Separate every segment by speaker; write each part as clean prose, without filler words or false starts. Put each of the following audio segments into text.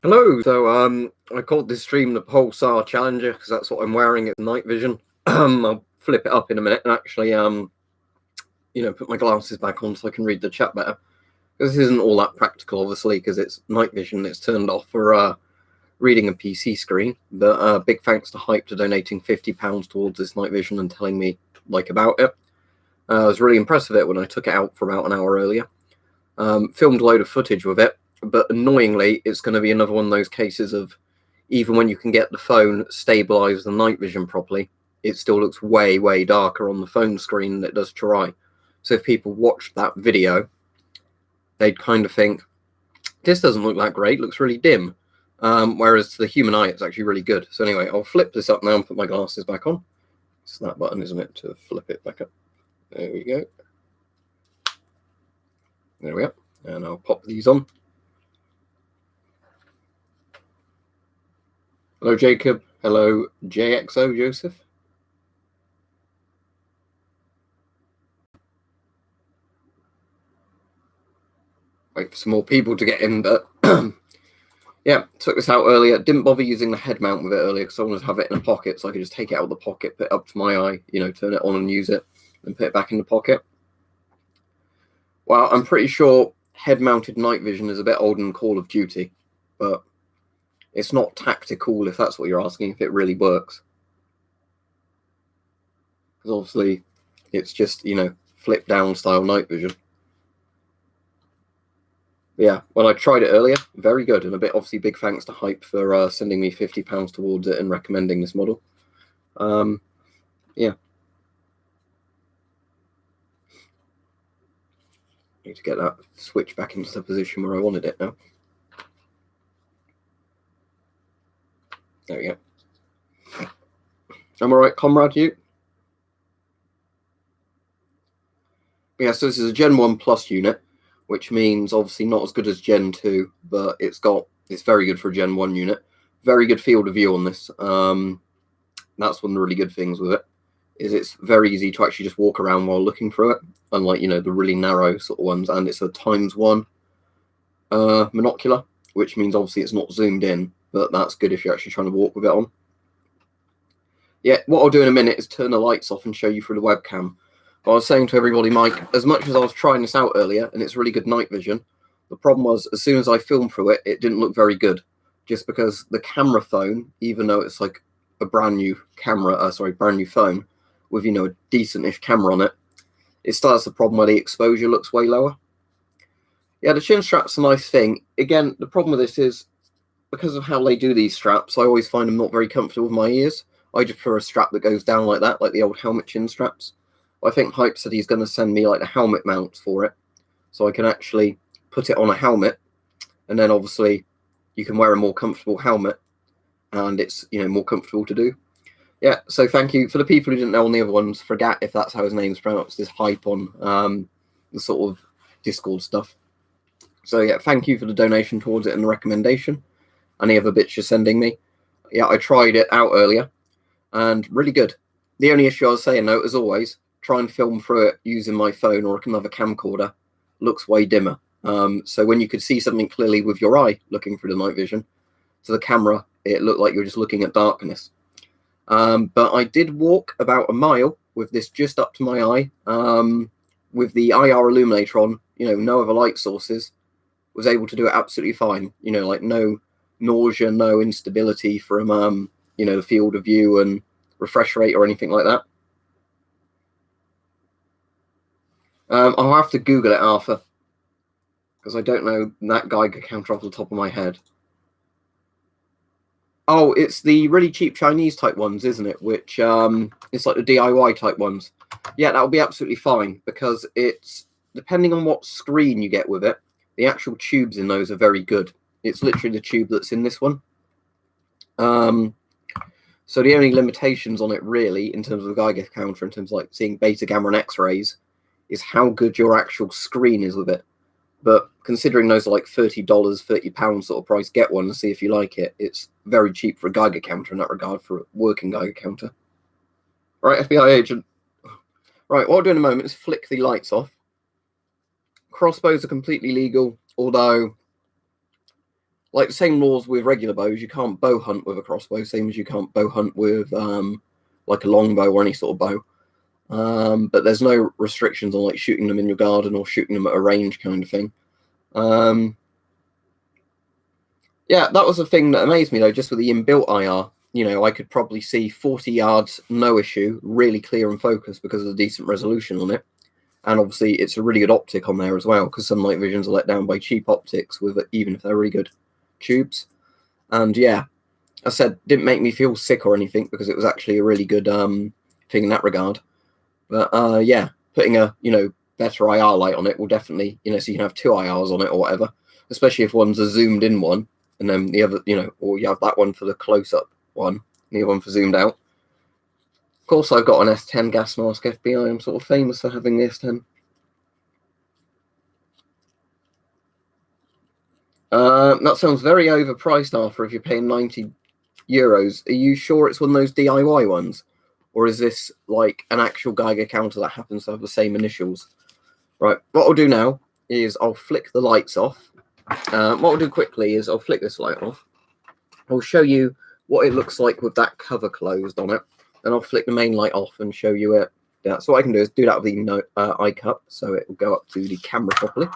Speaker 1: Hello. I called this stream the Pulsar Challenger because that's what I'm wearing. It's night vision. I'll flip it up in a minute and actually put my glasses back on so I can read the chat better. This isn't all that practical, obviously, because it's night vision. It's turned off for reading a PC screen. But big thanks to Hype for donating £50 towards this night vision and telling me about it. I was really impressed with it when I took it out for about an hour earlier. Filmed a load of footage with it. But annoyingly, it's going to be another one of those cases of even when you can get the phone stabilized the night vision properly, it still looks way, way darker on the phone screen than it does to your eye. So if people watch that video, they'd kind of think, this doesn't look that great, looks really dim. Whereas to the human eye, it's actually really good. So anyway, I'll flip this up now and put my glasses back on. It's that button, isn't it, to flip it back up. There we go. There we are. And I'll pop these on. Hello, Jacob. Hello, JXO, Joseph. Wait for some more people to get in, but yeah, took this out earlier. Didn't bother using the head mount with it earlier because I wanted to have it in a pocket so I could just take it out of the pocket, put it up to my eye, turn it on and use it, and put it back in the pocket. Well, I'm pretty sure head-mounted night vision is a bit older than Call of Duty, but it's not tactical if that's what you're asking, if it really works. Because obviously it's just, flip down style night vision. Yeah, when I tried it earlier, very good. And obviously big thanks to Hype for sending me £50 towards it and recommending this model. Yeah. Need to get that switch back into the position where I wanted it now. There we go. I'm all right, comrade, you? Yeah, so this is a Gen 1 Plus unit, which means obviously not as good as Gen 2, but it's very good for a Gen 1 unit. Very good field of view on this. That's one of the really good things with it, is it's very easy to actually just walk around while looking through it, unlike, the really narrow sort of ones. And it's a ×1 monocular, which means obviously it's not zoomed in, but that's good if you're actually trying to walk with it on. Yeah, what I'll do in a minute is turn the lights off and show you through the webcam. But I was saying to everybody, Mike, as much as I was trying this out earlier, and it's really good night vision, the problem was as soon as I filmed through it, it didn't look very good. Just because the camera phone, even though it's like a brand new phone with, a decent-ish camera on it, it still has the problem where the exposure looks way lower. Yeah, the chin strap's a nice thing. Again, the problem with this is, because of how they do these straps, I always find them not very comfortable with my ears. I just prefer a strap that goes down like that, like the old helmet chin straps. I think Hype said he's going to send me like the helmet mounts for it, so I can actually put it on a helmet, and then obviously you can wear a more comfortable helmet, and it's more comfortable to do. Yeah, so thank you for the people who didn't know on the other ones. Forget if that's how his name's pronounced. This Hype on the sort of Discord stuff. So yeah, thank you for the donation towards it and the recommendation. Any other bits you're sending me? Yeah, I tried it out earlier, and really good. The only issue I was saying though, as always, try and film through it using my phone or another camcorder, looks way dimmer. So when you could see something clearly with your eye looking through the night vision, to the camera, it looked like you're just looking at darkness. But I did walk about a mile with this just up to my eye, with the IR illuminator on, no other light sources, was able to do it absolutely fine. Like no nausea, no instability from, the field of view and refresh rate or anything like that. I'll have to Google it, Arthur, because I don't know that Geiger counter off the top of my head. Oh, it's the really cheap Chinese type ones, isn't it? Which it's like the DIY type ones. Yeah, that'll be absolutely fine, because it's, depending on what screen you get with it, the actual tubes in those are very good. It's literally the tube that's in this one. So the only limitations on it really, in terms of the Geiger counter, in terms of like seeing beta, gamma, and X-rays, is how good your actual screen is with it. But considering those are like $30, £30 sort of price, get one and see if you like it. It's very cheap for a Geiger counter in that regard, for a working Geiger counter. Right, FBI agent. Right, what I'll do in a moment is flick the lights off. Crossbows are completely legal, although like the same laws with regular bows. You can't bow hunt with a crossbow, same as you can't bow hunt with like a longbow or any sort of bow. But there's no restrictions on like shooting them in your garden or shooting them at a range kind of thing. Yeah, that was the thing that amazed me though, just with the inbuilt IR. You know, I could probably see 40 yards, no issue, really clear and focused because of the decent resolution on it. And obviously, it's a really good optic on there as well, because some night visions are let down by cheap optics, with even if they're really good tubes. And yeah, I said, didn't make me feel sick or anything, because it was actually a really good thing in that regard. But yeah, putting a better IR light on it will definitely, so you can have 2 IRs on it or whatever, especially if one's a zoomed in one, and then the other, or you have that one for the close up one, and the other one for zoomed out. Of course, I've got an S10 gas mask FBI. I'm sort of famous for having the S10. That sounds very overpriced, Arthur, if you're paying €90. Are you sure it's one of those DIY ones? Or is this like an actual Geiger counter that happens to have the same initials? Right, what I'll do now is I'll flick the lights off. What I'll do quickly is I'll flick this light off. I'll show you what it looks like with that cover closed on it. And I'll flick the main light off and show you it. Yeah, so what I can do is do that with the iCup, so it will go up to the camera properly.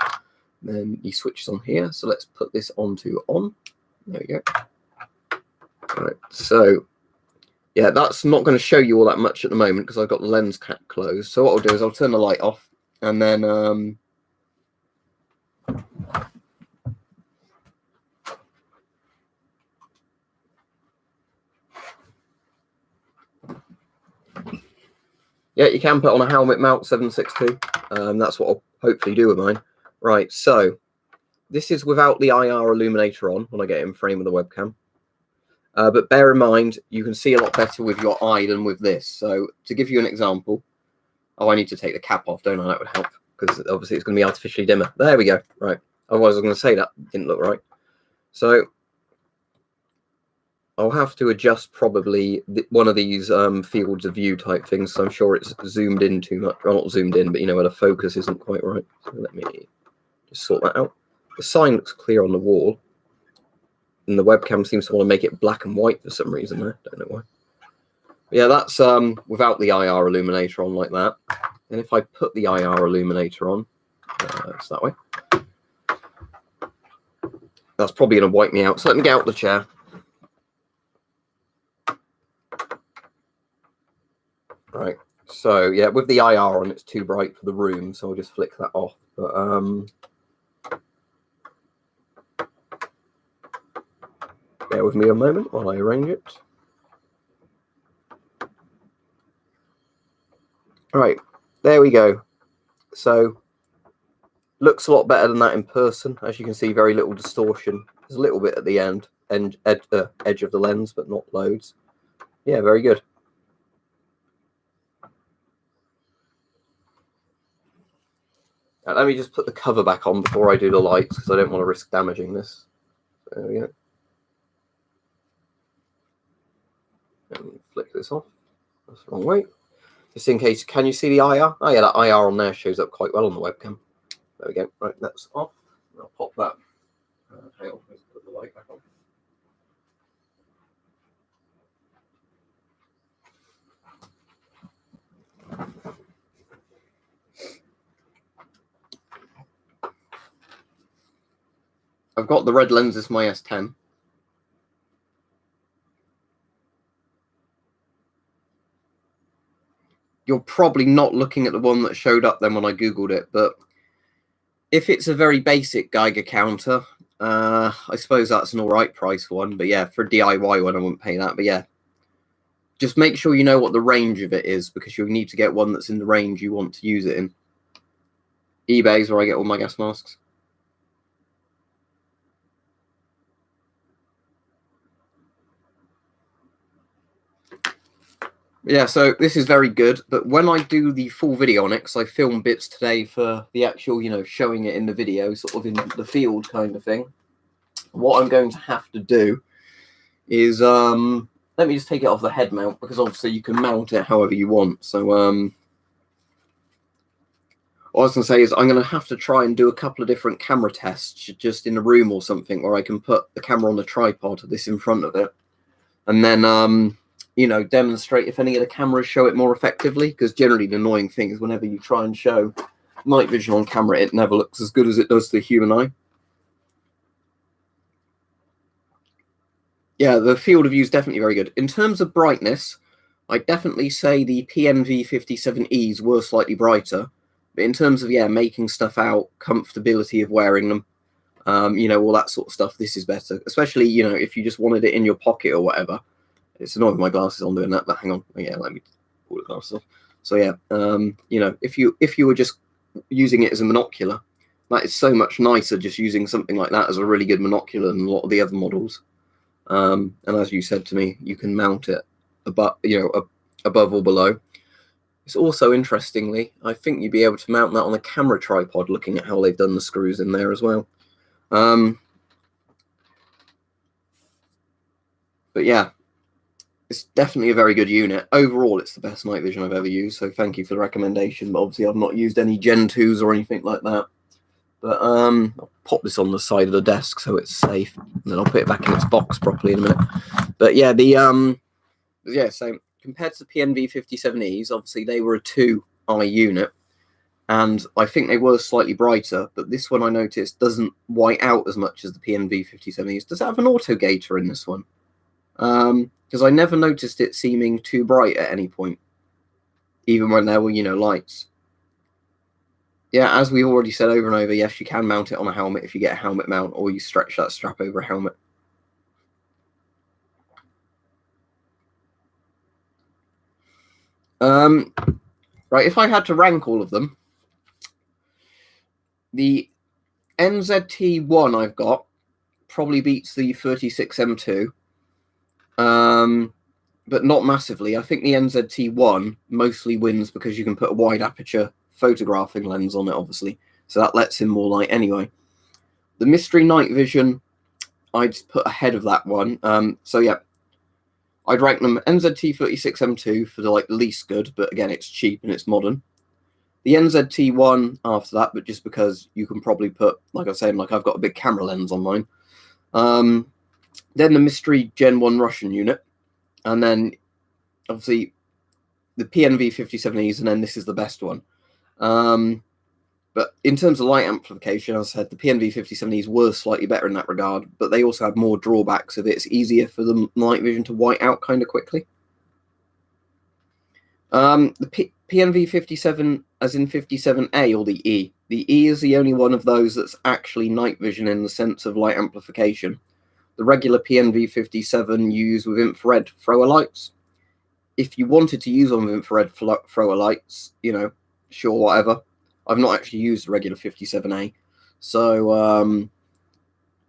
Speaker 1: Then the switch is on here, so let's put this onto on. There we go. All right, so yeah, that's not going to show you all that much at the moment because I've got the lens cap closed. So what I'll do is I'll turn the light off, and then yeah, you can put on a helmet mount 762. That's what I'll hopefully do with mine. Right, so this is without the IR illuminator on when I get in frame of the webcam. But bear in mind, you can see a lot better with your eye than with this. So to give you an example, I need to take the cap off, don't I? That would help, because obviously it's going to be artificially dimmer. There we go. Right. Otherwise I was going to say that didn't look right. So I'll have to adjust probably one of these fields of view type things. So I'm sure it's zoomed in too much. Well, not zoomed in, but where the focus isn't quite right. So let me just sort that out. The sign looks clear on the wall, and the webcam seems to want to make it black and white for some reason there. Don't know why. But yeah, that's without the IR illuminator on like that. And if I put the IR illuminator on, it's that way. That's probably going to wipe me out. So let me get out the chair. Right. So yeah, with the IR on, it's too bright for the room, so I'll just flick that off. But bear with me a moment while I arrange it. All right, there we go. So looks a lot better than that in person. As you can see, very little distortion. There's a little bit at the edge of the lens, but not loads. Yeah, very good. Let me just put the cover back on before I do the lights, because I don't want to risk damaging this. There we go. And flick this off. That's the wrong way. Just in case, can you see the IR? Oh yeah, that IR on there shows up quite well on the webcam. There we go. Right, that's off. I'll pop that. Hang on, let's put the light back on. I've got the red lenses, my S10. You're probably not looking at the one that showed up then when I Googled it, but if it's a very basic Geiger counter, I suppose that's an all right price for one. But yeah, for a DIY one, I wouldn't pay that. But yeah, just make sure you know what the range of it is, because you'll need to get one that's in the range you want to use it in. eBay's where I get all my gas masks. Yeah, so this is very good, but when I do the full video on it, because I filmed bits today for the actual, showing it in the video, sort of in the field kind of thing, what I'm going to have to do is, let me just take it off the head mount, because obviously you can mount it however you want. So what I was going to say is I'm going to have to try and do a couple of different camera tests just in a room or something where I can put the camera on the tripod, this in front of it, and then, you know, demonstrate if any of the cameras show it more effectively, because generally the annoying thing is whenever you try and show night vision on camera, it never looks as good as it does to the human eye. Yeah, the field of view is definitely very good. In terms of brightness, I'd definitely say the PNV57Es were slightly brighter. But in terms of, yeah, making stuff out, comfortability of wearing them, you know, all that sort of stuff, this is better. Especially, you know, if you just wanted it in your pocket or whatever. It's annoying with my glasses on doing that, but hang on. Yeah, let me pull the glasses off. So, yeah, you know, if you were just using it as a monocular, that is so much nicer just using something like that as a really good monocular than a lot of the other models. And as you said to me, you can mount it above, you know, above or below. It's also, interestingly, I think you'd be able to mount that on a camera tripod, looking at how they've done the screws in there as well. But yeah, it's definitely a very good unit. Overall, it's the best night vision I've ever used, so thank you for the recommendation. But obviously, I've not used any Gen 2s or anything like that. But I'll pop this on the side of the desk so it's safe, and then I'll put it back in its box properly in a minute. But yeah, yeah, so compared to the PNV57Es, obviously they were a 2-eye unit, and I think they were slightly brighter, but this one I noticed doesn't white out as much as the PNV57Es. Does it have an auto gator in this one? Because I never noticed it seeming too bright at any point, even when there were, you know, lights. Yeah, as we already said over and over, yes, you can mount it on a helmet if you get a helmet mount, or you stretch that strap over a helmet. Right, if I had to rank all of them, the NZT1 I've got probably beats the 36M2, but not massively. I think the NZT1 mostly wins because you can put a wide aperture photographing lens on it, obviously, so that lets in more light anyway. The Mystery Night Vision I'd put ahead of that one. So yeah, I'd rank them NZT36M2 for the least good, but again, it's cheap and it's modern. The NZT1 after that, but just because you can probably put, like I was saying, I've got a big camera lens on mine. Then the Mystery Gen 1 Russian unit, and then obviously the PNV57Es, and then this is the best one. But in terms of light amplification, as I said, the PNV57Es were slightly better in that regard, but they also had more drawbacks of it. It's easier for the night vision to white out kind of quickly. The PNV57, as in 57A or the E. The E is the only one of those that's actually night vision in the sense of light amplification. The regular PNV57 you use with infrared thrower lights. If you wanted to use one with infrared thrower lights, you know, sure, whatever. I've not actually used the regular 57A. So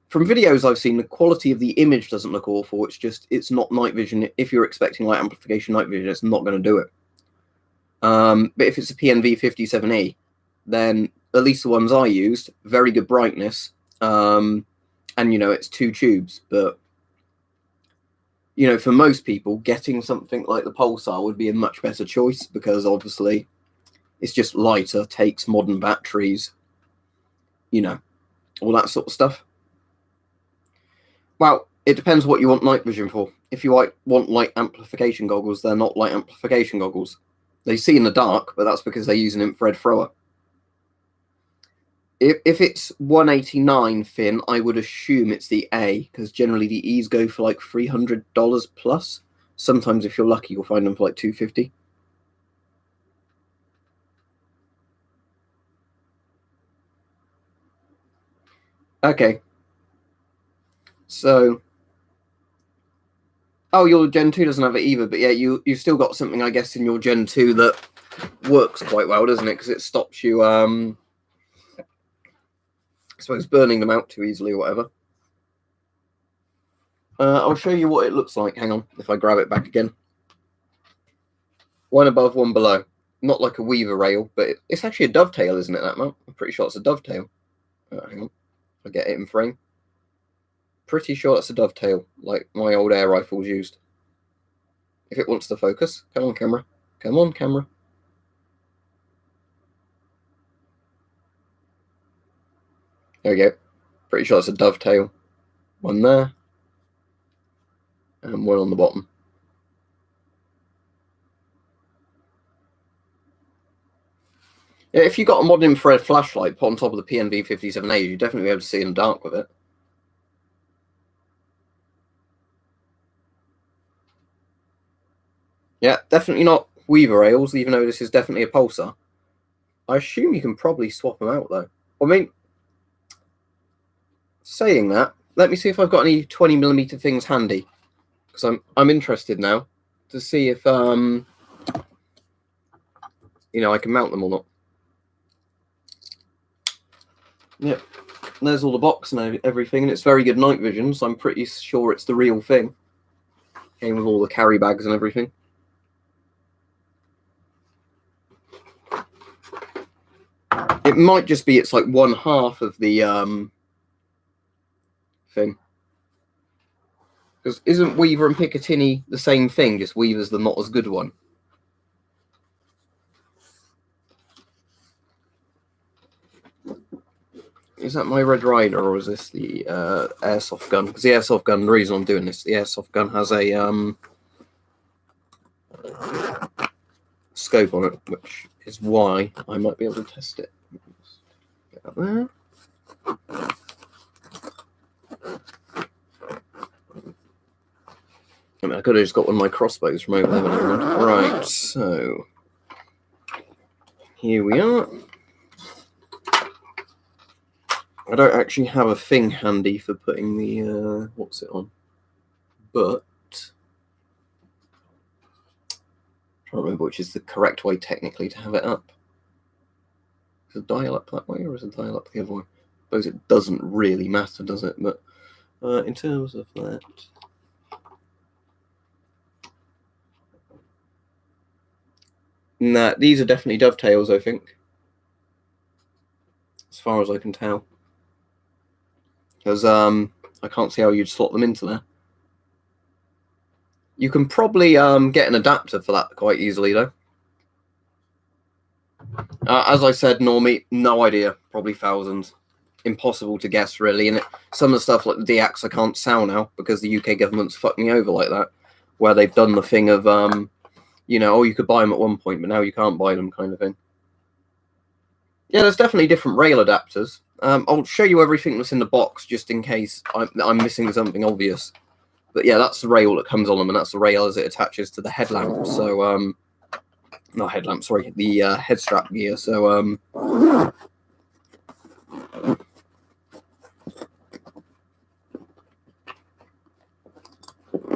Speaker 1: from videos I've seen, the quality of the image doesn't look awful. It's not night vision. If you're expecting light amplification night vision, it's not going to do it. But if it's a PNV57E, then at least the ones I used, very good brightness. And, you know, it's 2 tubes. But, you know, for most people, getting something like the Pulsar would be a much better choice because obviously it's just lighter, takes modern batteries, you know, all that sort of stuff. Well, it depends what you want night vision for. If you want light amplification goggles, they're not light amplification goggles. They see in the dark, but that's because they use an infrared thrower. If it's 189 fin, I would assume it's the A, because generally the E's go for like $300 plus. Sometimes if you're lucky, you'll find them for like $250. Okay. So, oh, your Gen 2 doesn't have it either, but yeah, you've still got something, I guess, in your Gen 2 that works quite well, doesn't it? Because it stops you, I suppose, burning them out too easily or whatever. I'll show you what it looks like. Hang on, if I grab it back again. One above, one below. Not like a weaver rail, but it's actually a dovetail, isn't it, that mount? I'm pretty sure it's a dovetail. Hang on, I'll get it in frame. Pretty sure it's a dovetail, like my old air rifles used. If it wants to focus. Come on, camera. Come on, camera. There we go. Pretty sure it's a dovetail. One there. And one on the bottom. Yeah, if you got a modern infrared flashlight put on top of the PNV57A, you'd definitely be able to see in the dark with it. Yeah, definitely not Weaver rails, even though this is definitely a Pulsar. I assume you can probably swap them out, though. I mean, saying that, let me see if I've got any 20mm things handy, because I'm interested now to see if I can mount them or not. Yep, there's all the box and everything, and it's very good night vision, so I'm pretty sure it's the real thing. Came with all the carry bags and everything. It might just be it's like one half of the thing. Because isn't Weaver and Picatinny the same thing, just Weaver's the not as good one? Is that my Red Rider, or is this the airsoft gun? Because the airsoft gun, the reason I'm doing this, the airsoft gun has a scope on it, which is why I might be able to test it. Get that there. I mean, I could have just got one of my crossbows from over there. Right, so here we are. I don't actually have a thing handy for putting the what's it on, but I'm trying to remember which is the correct way technically to have it up. Is it dial up that way, or is it dial up the other way? I suppose it doesn't really matter, does it? But in terms of that, nah, these are definitely dovetails, I think, as far as I can tell. Because I can't see how you'd slot them into there. You can probably get an adapter for that quite easily, though. As I said, normally, no idea. Probably thousands. Impossible to guess, really. And some of the stuff like the DX I can't sell now because the UK government's fucked me over like that, where they've done the thing of, oh, you could buy them at one point, but now you can't buy them kind of thing. Yeah, there's definitely different rail adapters. I'll show you everything that's in the box just in case I'm missing something obvious. But yeah, that's the rail that comes on them, and that's the rail as it attaches to the headlamp. So, not headlamp, sorry, the head strap gear. So,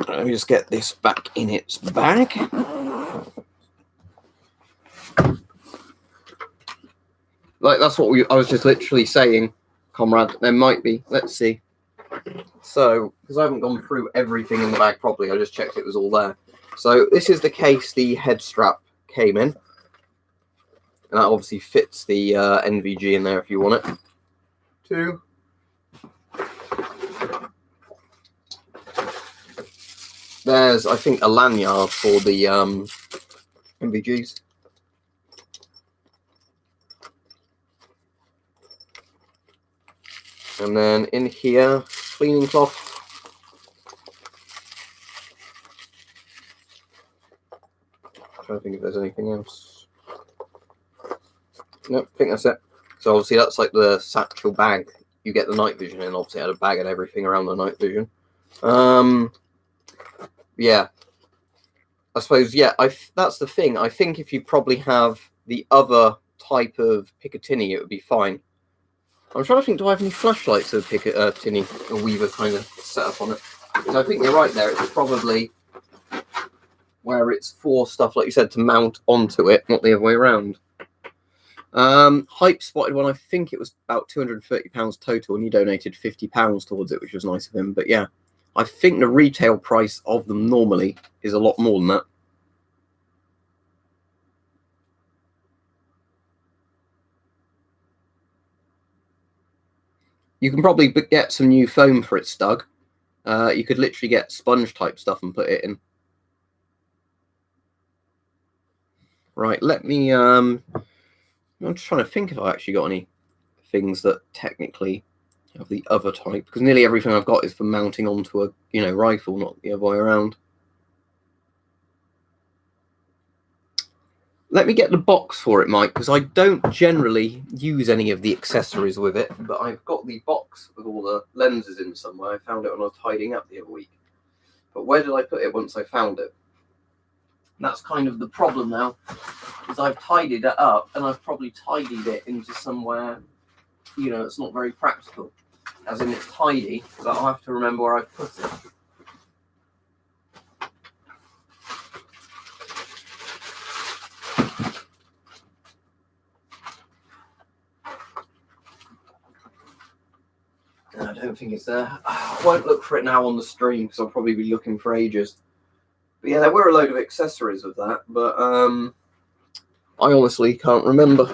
Speaker 1: let me just get this back in its bag. Like, that's what I was just literally saying, comrade. There might be. Let's see. So, because I haven't gone through everything in the bag properly, I just checked it was all there. So, this is the case the head strap came in. And that obviously fits the NVG in there if you want it. Two. There's, I think, a lanyard for the NVGs. And then in here, cleaning cloth. I'm trying to think if there's anything else. Nope, I think that's it. So obviously that's like the satchel bag you get the night vision in. Obviously I had a bag and everything around the night vision. Yeah. I suppose, yeah, that's the thing. I think if you probably have the other type of Picatinny, it would be fine. I'm trying to think, do I have any flashlights of Picatinny or Weaver kind of set up on it? Because I think you're right there. It's probably where it's for stuff, like you said, to mount onto it, not the other way around. Hype spotted one. I think it was about £230 total, and he donated £50 towards it, which was nice of him. But yeah, I think the retail price of them normally is a lot more than that. You can probably get some new foam for it, Stug. You could literally get sponge type stuff and put it in. Right, let me I'm just trying to think if I actually got any things that technically of the other type, because nearly everything I've got is for mounting onto a, you know, rifle, not the other way around. Let me get the box for it, Mike, because I don't generally use any of the accessories with it, but I've got the box with all the lenses in somewhere. I found it when I was tidying up the other week. But where did I put it once I found it? That's kind of the problem now, is I've tidied it up, and I've probably tidied it into somewhere, you know, it's not very practical. As in, it's tidy, but I'll have to remember where I've put it. I don't think it's there. I won't look for it now on the stream because I'll probably be looking for ages. But yeah, there were a load of accessories with that, but I honestly can't remember.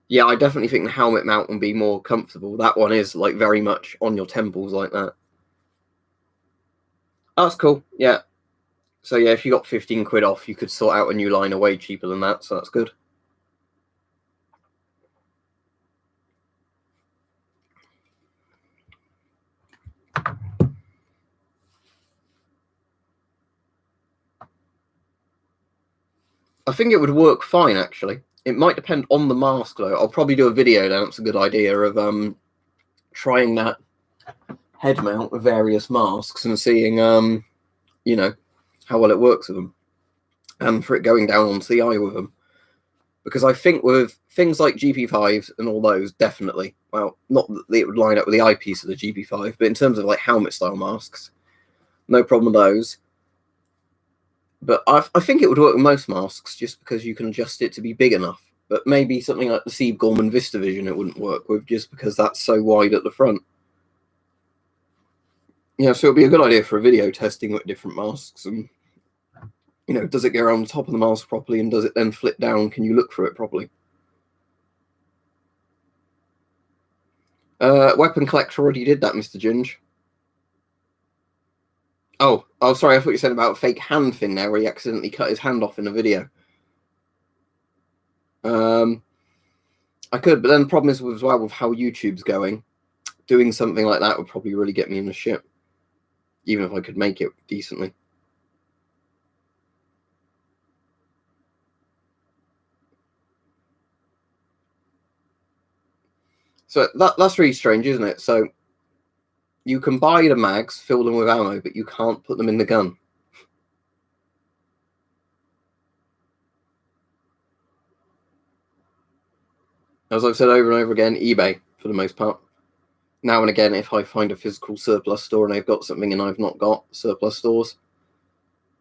Speaker 1: Yeah, I definitely think the helmet mount will be more comfortable. That one is like very much on your temples like that. Oh, that's cool. Yeah. So yeah, if you got 15 quid off, you could sort out a new liner way cheaper than that. So that's good. I think it would work fine, actually. It might depend on the mask, though. I'll probably do a video then. It's a good idea of trying that head mount with various masks and seeing, you know, how well it works with them. And for it going down onto the eye with them. Because I think with things like GP5s and all those, definitely. Well, not that it would line up with the eyepiece of the GP5, but in terms of like helmet-style masks, no problem with those. But I think it would work with most masks just because you can adjust it to be big enough. But maybe something like the Steve Gorman VistaVision it wouldn't work with just because that's so wide at the front. Yeah, so it'd be a good idea for a video testing with different masks. And, you know, does it go around the top of the mask properly and does it then flip down? Can you look through it properly? Weapon Collector already did that, Mr. Ginge. Oh, sorry, I thought you said about a fake hand thing there where he accidentally cut his hand off in a video. I could, but then the problem is as well with how YouTube's going, doing something like that would probably really get me in the shit, even if I could make it decently. So that's really strange, isn't it? So you can buy the mags, fill them with ammo, but you can't put them in the gun. As I've said over and over again, eBay for the most part. Now and again, if I find a physical surplus store and they've got something and I've not got surplus stores.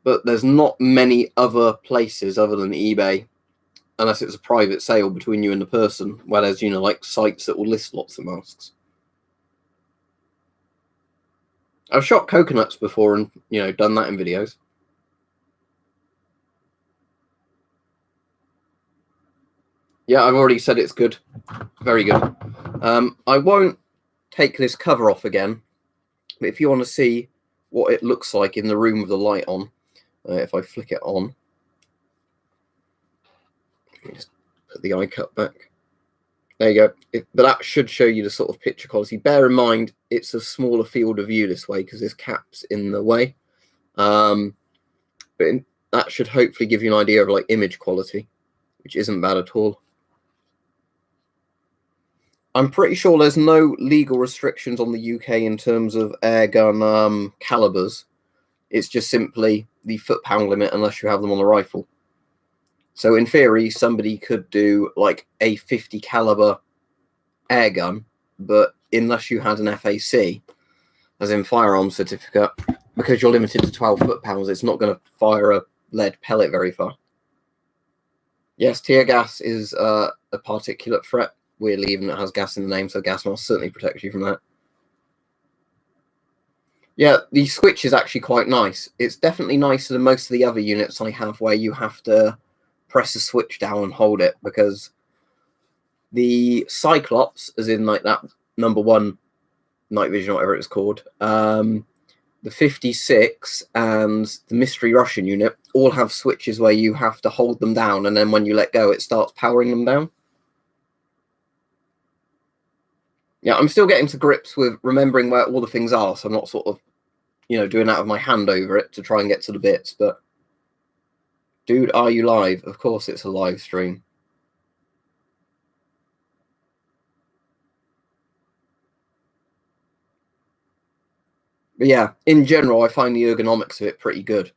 Speaker 1: But there's not many other places other than eBay, unless it's a private sale between you and the person, where there's, you know, like sites that will list lots of masks. I've shot coconuts before and, you know, done that in videos. Yeah, I've already said it's good. Very good. I won't take this cover off again, but if you want to see what it looks like in the room with the light on, if I flick it on, let me just put the eye cut back. There you go. But that should show you the sort of picture quality. Bear in mind, it's a smaller field of view this way because there's caps in the way. But that should hopefully give you an idea of like image quality, which isn't bad at all. I'm pretty sure there's no legal restrictions on the UK in terms of airgun calibers. It's just simply the foot-pound limit unless you have them on a rifle. So in theory, somebody could do like a 50 caliber airgun, but unless you had an FAC, as in firearms certificate, because you're limited to 12 foot-pounds, it's not going to fire a lead pellet very far. Yes, tear gas is a particulate threat. Weirdly, even it has gas in the name, so gas mask certainly protects you from that. Yeah, the switch is actually quite nice. It's definitely nicer than most of the other units I have where you have to press a switch down and hold it, because the Cyclops, as in like that #1 night vision, whatever it's called, the 56 and the Mystery Russian unit all have switches where you have to hold them down, and then when you let go, it starts powering them down. Yeah, I'm still getting to grips with remembering where all the things are, so I'm not sort of, doing out of my hand over it to try and get to the bits. But, dude, are you live? Of course it's a live stream. But yeah, in general, I find the ergonomics of it pretty good.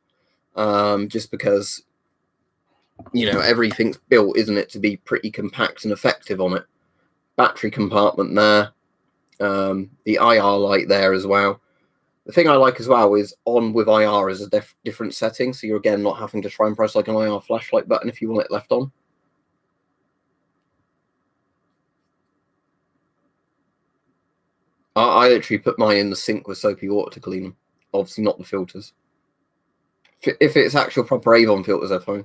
Speaker 1: Just because, everything's built, isn't it, to be pretty compact and effective on it. Battery compartment there. The IR light there as well. The thing I like as well is on with IR is a different setting, so you're again not having to try and press like an IR flashlight button if you want it left on. I literally put mine in the sink with soapy water to clean them. Obviously not the filters. If it's actual proper Avon filters, they're fine.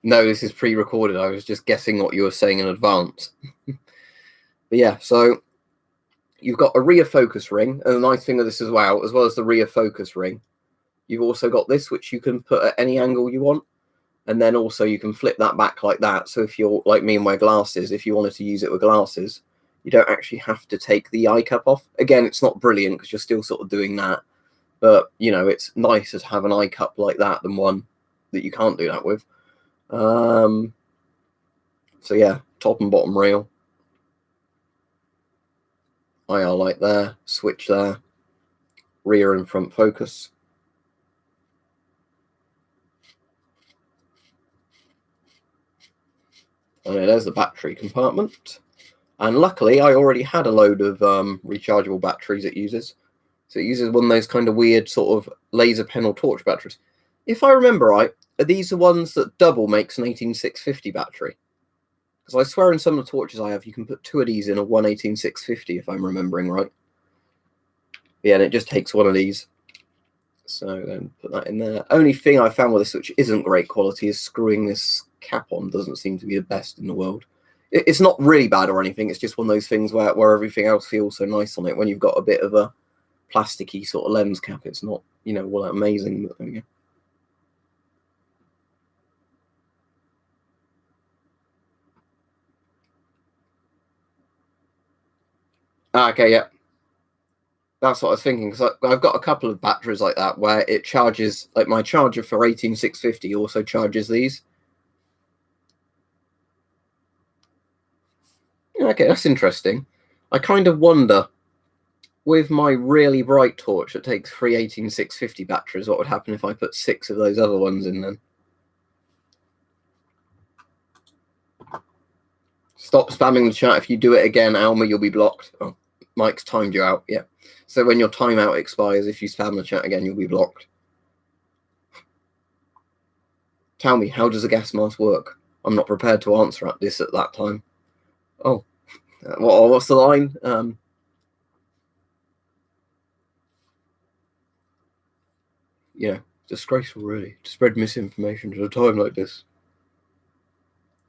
Speaker 1: No, this is pre-recorded. I was just guessing what you were saying in advance. But yeah, so you've got a rear focus ring, and the nice thing of this as well as the rear focus ring, you've also got this, which you can put at any angle you want. And then also you can flip that back like that. So if you're like me and wear glasses, if you wanted to use it with glasses, you don't actually have to take the eye cup off. Again, it's not brilliant because you're still sort of doing that. But, it's nicer to have an eye cup like that than one that you can't do that with. So yeah, top and bottom rail. IR light there, switch there, rear and front focus. And there's the battery compartment. And luckily, I already had a load of rechargeable batteries it uses. So it uses one of those kind of weird sort of laser pen or torch batteries. If I remember right, are these the ones that double makes an 18650 battery? Because I swear in some of the torches I have, you can put two of these in a 18650, if I'm remembering right. Yeah, and it just takes one of these. So then put that in there. Only thing I found with this, which isn't great quality, is screwing this cap on. Doesn't seem to be the best in the world. It's not really bad or anything. It's just one of those things where everything else feels so nice on it. When you've got a bit of a plasticky sort of lens cap, it's not, all that amazing. But there we go. Okay, yeah. That's what I was thinking, because I've got a couple of batteries like that where it charges, like my charger for 18650 also charges these. Okay, that's interesting. I kind of wonder, with my really bright torch that takes 3 18650 batteries, what would happen if I put 6 of those other ones in then? Stop spamming the chat. If you do it again, Alma, you'll be blocked. Oh, Mike's timed you out. Yeah. So when your timeout expires, if you spam the chat again, you'll be blocked. Tell me, how does a gas mask work? I'm not prepared to answer this at that time. Oh, what's the line? Disgraceful, really, to spread misinformation at a time like this.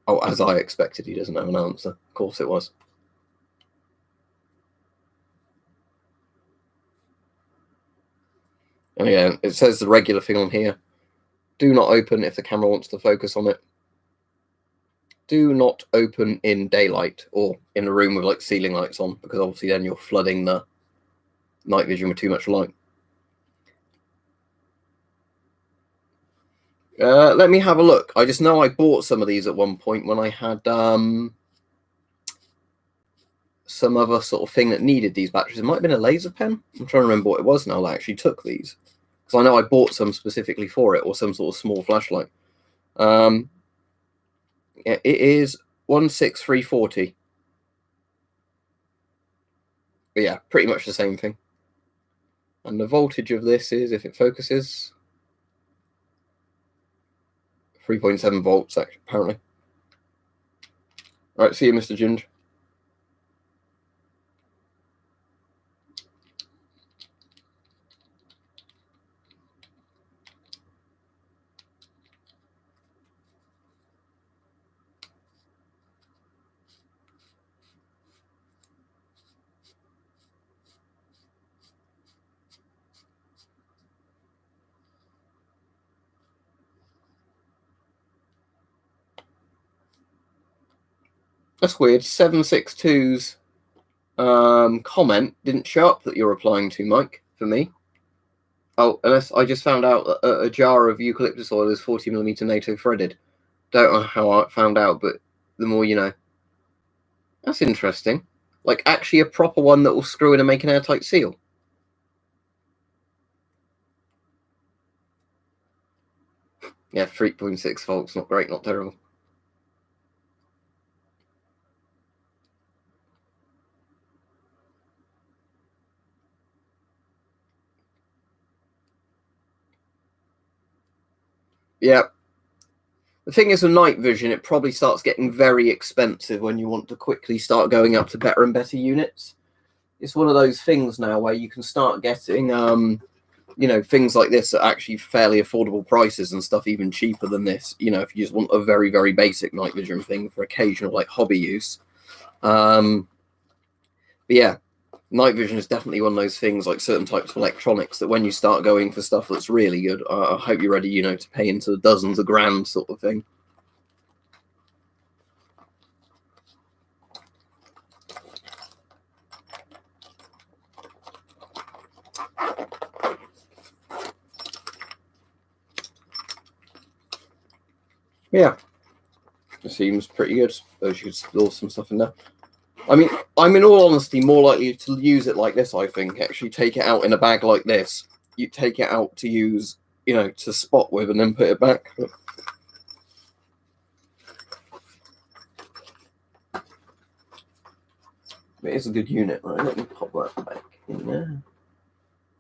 Speaker 1: Oh, as I expected, he doesn't have an answer. Of course it was. And again, it says the regular thing on here. Do not open if the camera wants to focus on it. Do not open in daylight or in a room with like ceiling lights on, because obviously then you're flooding the night vision with too much light. Let me have a look. I just know I bought some of these at one point when I had some other sort of thing that needed these batteries. It might have been a laser pen. I'm trying to remember what it was now that I actually took these, because I know I bought some specifically for it, or some sort of small flashlight. Yeah, it is 16340. But yeah, pretty much the same thing. And the voltage of this is, if it focuses, 3.7 volts, apparently. All right, see you, Mr. Ginger. That's weird. 762's comment didn't show up that you're replying to, Mike, for me. Oh, unless I just found out that a jar of eucalyptus oil is 40mm NATO threaded. Don't know how I found out, but the more you know. That's interesting. Like, actually a proper one that will screw in and make an airtight seal. Yeah, 3.6 volts, not great, not terrible. Yeah. The thing is with night vision, it probably starts getting very expensive when you want to quickly start going up to better and better units. It's one of those things now where you can start getting, you know, things like this at actually fairly affordable prices and stuff, even cheaper than this. You know, if you just want a very, very basic night vision thing for occasional, like, hobby use. But yeah, night vision is definitely one of those things, like certain types of electronics, that when you start going for stuff that's really good, I hope you're ready, you know, to pay into the dozens of grand sort of thing. Yeah, it seems pretty good. Suppose you could store some stuff in there. I mean, I'm in all honesty more likely to use it like this, I think. Actually take it out in a bag like this. You take it out to use, you know, to spot with and then put it back. It is a good unit, right? Let me pop that back in there.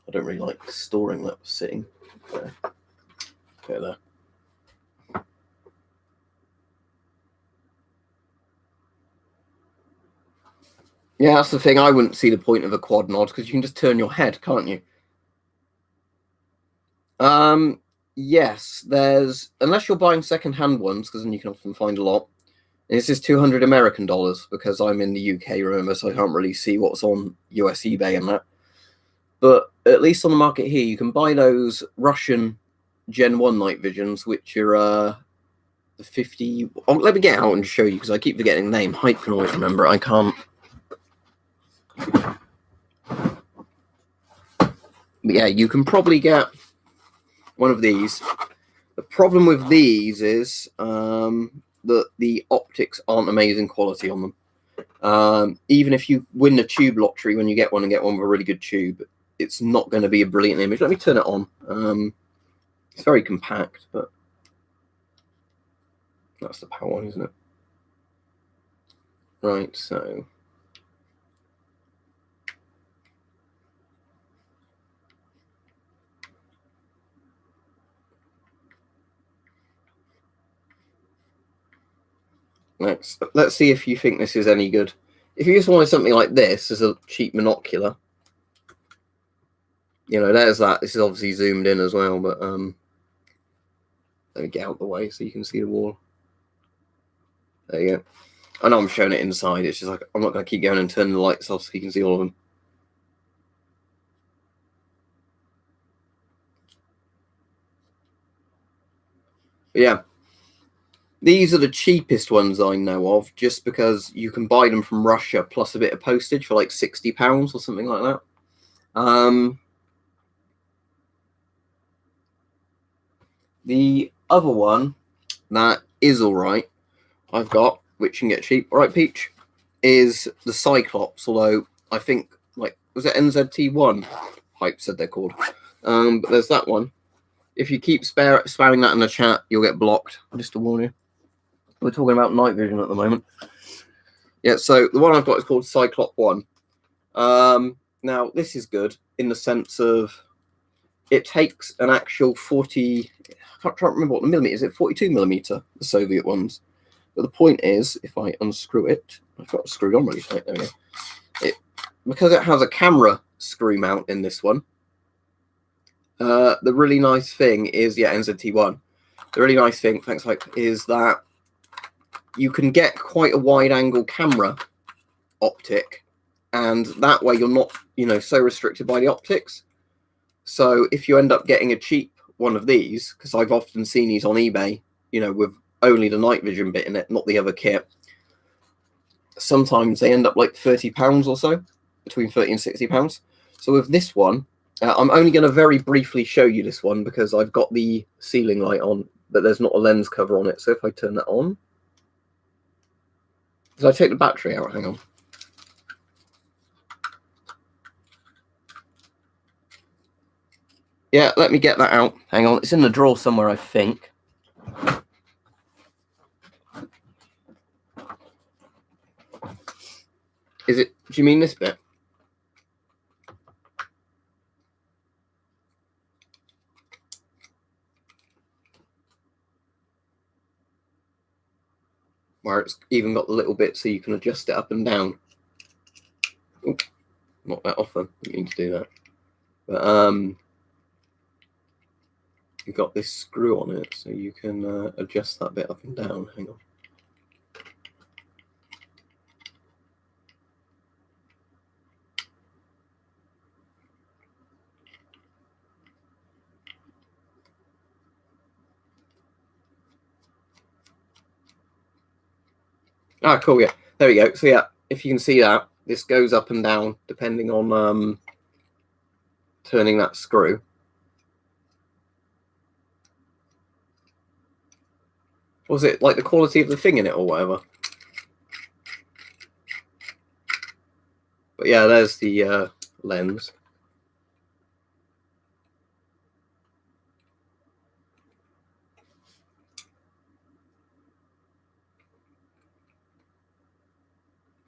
Speaker 1: I don't really like storing that sitting there. Okay, there. Yeah, that's the thing. I wouldn't see the point of a quad mod because you can just turn your head, can't you? Yes, there's, unless you're buying second-hand ones, because then you can often find a lot. And this is 200 American dollars because I'm in the UK, remember, so I can't really see what's on US eBay and that. But at least on the market here, you can buy those Russian Gen 1 night visions, which are the 50. Oh, let me get out and show you because I keep forgetting the name. Hype can always remember it. I can't. But yeah, you can probably get one of these. The problem with these is that the optics aren't amazing quality on them. Even if you win the tube lottery when you get one and get one with a really good tube, it's not going to be a brilliant image. Let me turn it on. It's very compact, but that's the power one, isn't it? Right, so let's see if you think this is any good. If you just wanted something like this as a cheap monocular, you know, there's that. This is obviously zoomed in as well, but let me get out of the way so you can see the wall. There you go. I know I'm showing it inside. It's just like I'm not going to keep going and turning the lights off so you can see all of them. But yeah, these are the cheapest ones I know of, just because you can buy them from Russia plus a bit of postage for like £60 or something like that. The other one that is all right, I've got, which you can get cheap. All right, Peach, is the Cyclops. Although I think, like, was it NZT1? Hype said they're called. But there's that one. If you keep spamming that in the chat, you'll get blocked. Just to warn you. We're talking about night vision at the moment. Yeah, so the one I've got is called Cyclops 1. Now, this is good in the sense of it takes an actual 40... I can't remember what the millimeter is. It 42mm, the Soviet ones. But the point is, if I unscrew it, I've got it screwed on really tight. There we go. Because it has a camera screw mount in this one, the really nice thing is, yeah, NZT1. The really nice thing, thanks, Hype, is that you can get quite a wide angle camera optic, and that way you're not, you know, so restricted by the optics. So if you end up getting a cheap one of these, because I've often seen these on eBay, you know, with only the night vision bit in it, not the other kit, sometimes they end up like £30 or so, between 30 and £60. So with this one, I'm only going to very briefly show you this one because I've got the ceiling light on, but there's not a lens cover on it. So if I turn that on, did I take the battery out? Hang on. Yeah, let me get that out. Hang on, it's in the drawer somewhere, I think. Is it? Do you mean this bit? Where it's even got the little bit so you can adjust it up and down. Oop, not that often. I didn't mean to do that. But you've got this screw on it, so you can adjust that bit up and down. Hang on. Ah, cool, yeah. There we go. So yeah, if you can see that, this goes up and down depending on turning that screw. Was it like the quality of the thing in it or whatever? But yeah, there's the lens.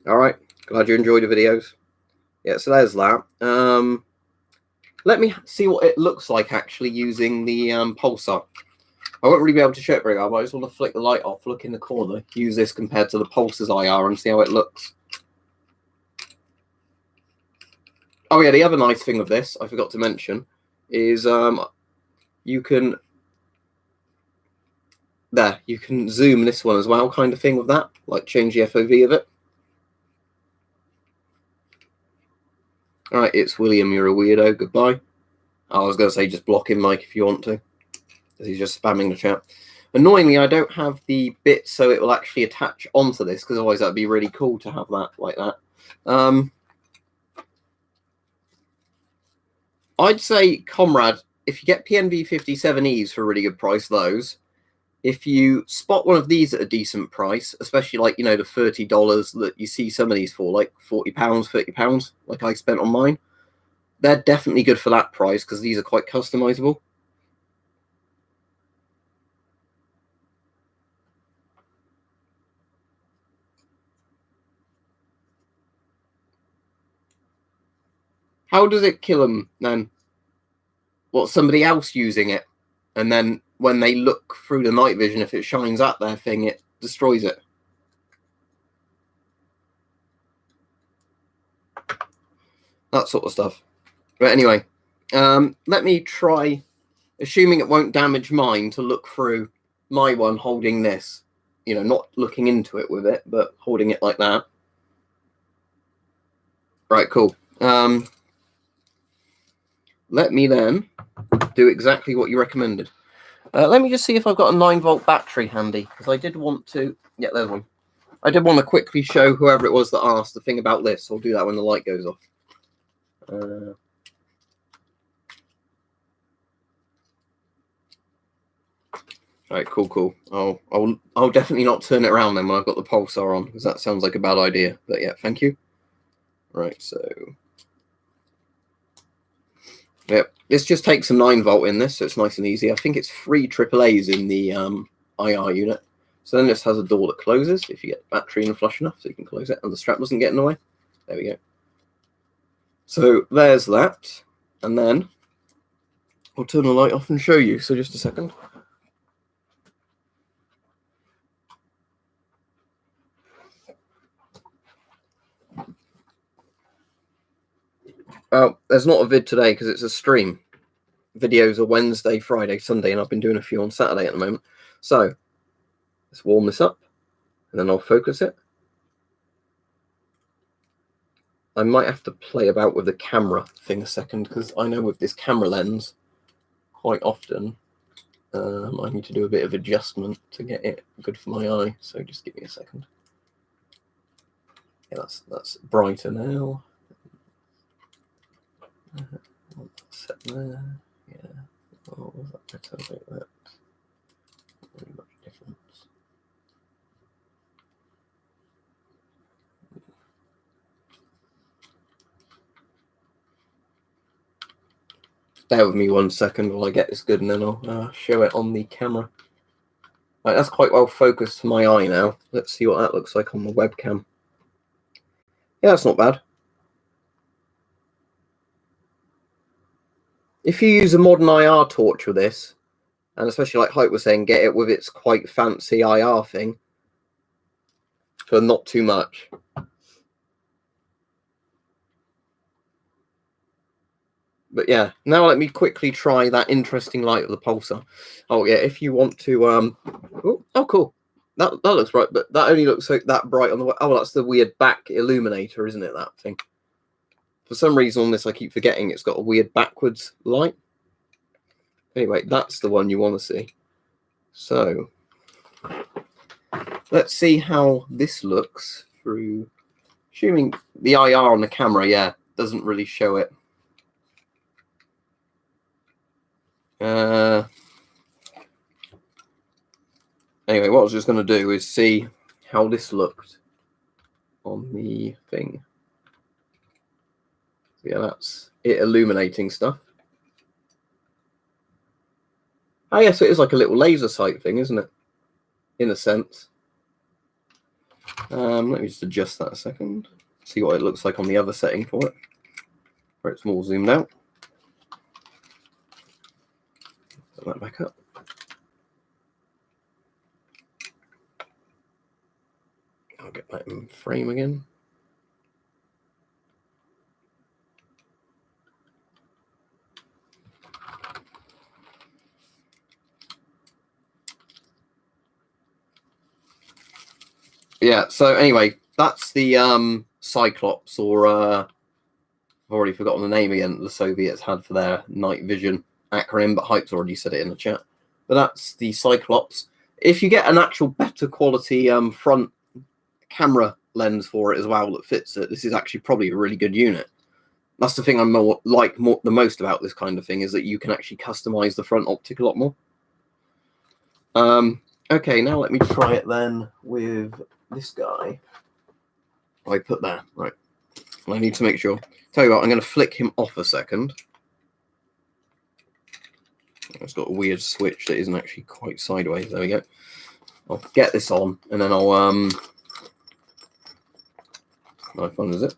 Speaker 1: All right, glad you enjoyed the videos. Yeah, so there's that. Let me see what it looks like actually using the Pulsar. I won't really be able to show it very well, but I just want to flick the light off, look in the corner, use this compared to the Pulsar's IR and see how it looks. Oh yeah, the other nice thing of this, I forgot to mention, is you can zoom this one as well, kind of thing with that, like change the FOV of it. All right, it's William, you're a weirdo, goodbye. I was going to say just block him, Mike, if you want to, because he's just spamming the chat. Annoyingly, I don't have the bit so it will actually attach onto this, because otherwise that'd be really cool to have that like that. I'd say, Comrade, if you get PNV 57Es for a really good price, those, if you spot one of these at a decent price, especially like, you know, the $30 that you see some of these for, like £40, £30, like I spent on mine, they're definitely good for that price because these are quite customizable. How does it kill them then? What, somebody else using it? And then when they look through the night vision, if it shines at their thing, it destroys it. That sort of stuff. But anyway, let me try, assuming it won't damage mine, to look through my one holding this. You know, not looking into it with it, but holding it like that. Right, cool. Let me then do exactly what you recommended. Let me just see if I've got a 9-volt battery handy, because I did want to... Yeah, there's one. I did want to quickly show whoever it was that asked the thing about this. I'll do that when the light goes off. Right, cool. I'll definitely not turn it around then when I've got the Pulsar on, because that sounds like a bad idea. But yeah, thank you. Right, so... Yep, this just takes a 9-volt in this, so it's nice and easy. I think it's 3 AAAs in the IR unit. So then this has a door that closes if you get the battery in flush enough, so you can close it and the strap doesn't get in the way. There we go. So there's that. And then I'll turn the light off and show you. So just a second. There's not a vid today because it's a stream. Videos are Wednesday, Friday, Sunday, and I've been doing a few on Saturday at the moment. So let's warm this up and then I'll focus it. I might have to play about with the camera thing a second, because I know with this camera lens, quite often, I need to do a bit of adjustment to get it good for my eye. So just give me a second. Yeah, that's brighter now. Set there. Yeah. Oh, was that better? I think that not really much difference. Bear with me 1 second while I get this good, and then I'll show it on the camera. Right, that's quite well focused for my eye now. Let's see what that looks like on the webcam. Yeah, that's not bad. If you use a modern IR torch with this, and especially like Hype was saying, get it with its quite fancy IR thing for not too much. But yeah, now let me quickly try that interesting light of the Pulsar. Oh yeah, if you want to, oh cool, that looks bright, but that only looks like that bright on the. Oh, that's the weird back illuminator, isn't it? That thing. For some reason on this, I keep forgetting it's got a weird backwards light. Anyway, that's the one you want to see. So let's see how this looks through. Assuming the IR on the camera, yeah, doesn't really show it. Anyway, what I was just going to do is see how this looked on the thing. So yeah, that's it illuminating stuff. Oh, yes, it is like a little laser sight thing, isn't it? In a sense. Let me just adjust that a second. See what it looks like on the other setting for it, where it's more zoomed out. Put that back up. I'll get that in frame again. Yeah, so anyway, that's the Cyclops, or I've already forgotten the name again, the Soviets had for their night vision acronym, but Hype's already said it in the chat. But that's the Cyclops. If you get an actual better quality front camera lens for it as well that fits it, this is actually probably a really good unit. That's the thing I like the most about this kind of thing, is that you can actually customize the front optic a lot more. Okay, now let me try it then with this guy. I put there, right. I need to make sure. Tell you what, I'm going to flick him off a second. It's got a weird switch that isn't actually quite sideways. There we go. I'll get this on, and then I'll how fun is it?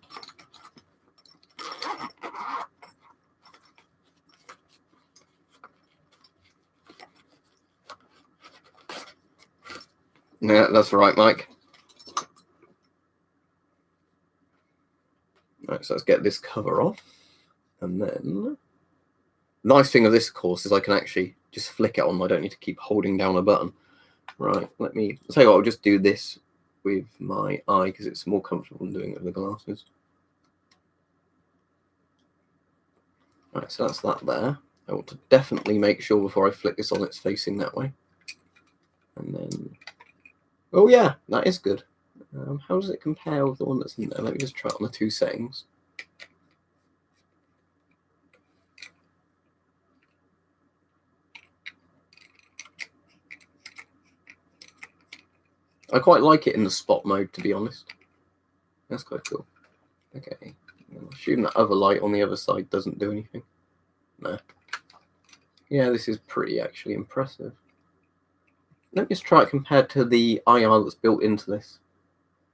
Speaker 1: Yeah, that's right, Mike. Right, so let's get this cover off, and then nice thing of this, of course, is I can actually just flick it on. I don't need to keep holding down a button. Right, I'll tell you what, I'll just do this with my eye because it's more comfortable than doing it with the glasses. Right, so that's that there. I want to definitely make sure before I flick this on it's facing that way. And then, oh yeah, that is good. How does it compare with the one that's in there? Let me just try it on the 2 settings. I quite like it in the spot mode, to be honest. That's quite cool. Okay, I'll assume that other light on the other side doesn't do anything. No. Yeah, this is pretty actually impressive. Let me just try it compared to the IR that's built into this.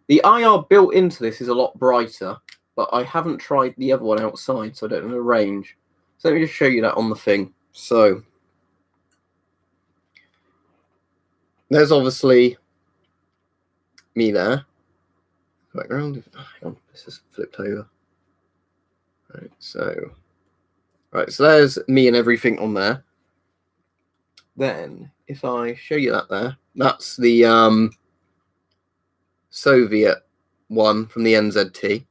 Speaker 1: The IR built into this is a lot brighter, but I haven't tried the other one outside, so I don't know the range. So let me just show you that on the thing. So there's obviously me there. Background. Hang on, this is flipped over. Right, so there's me and everything on there. Then, if I show you that there, that's the Soviet one from the NZT.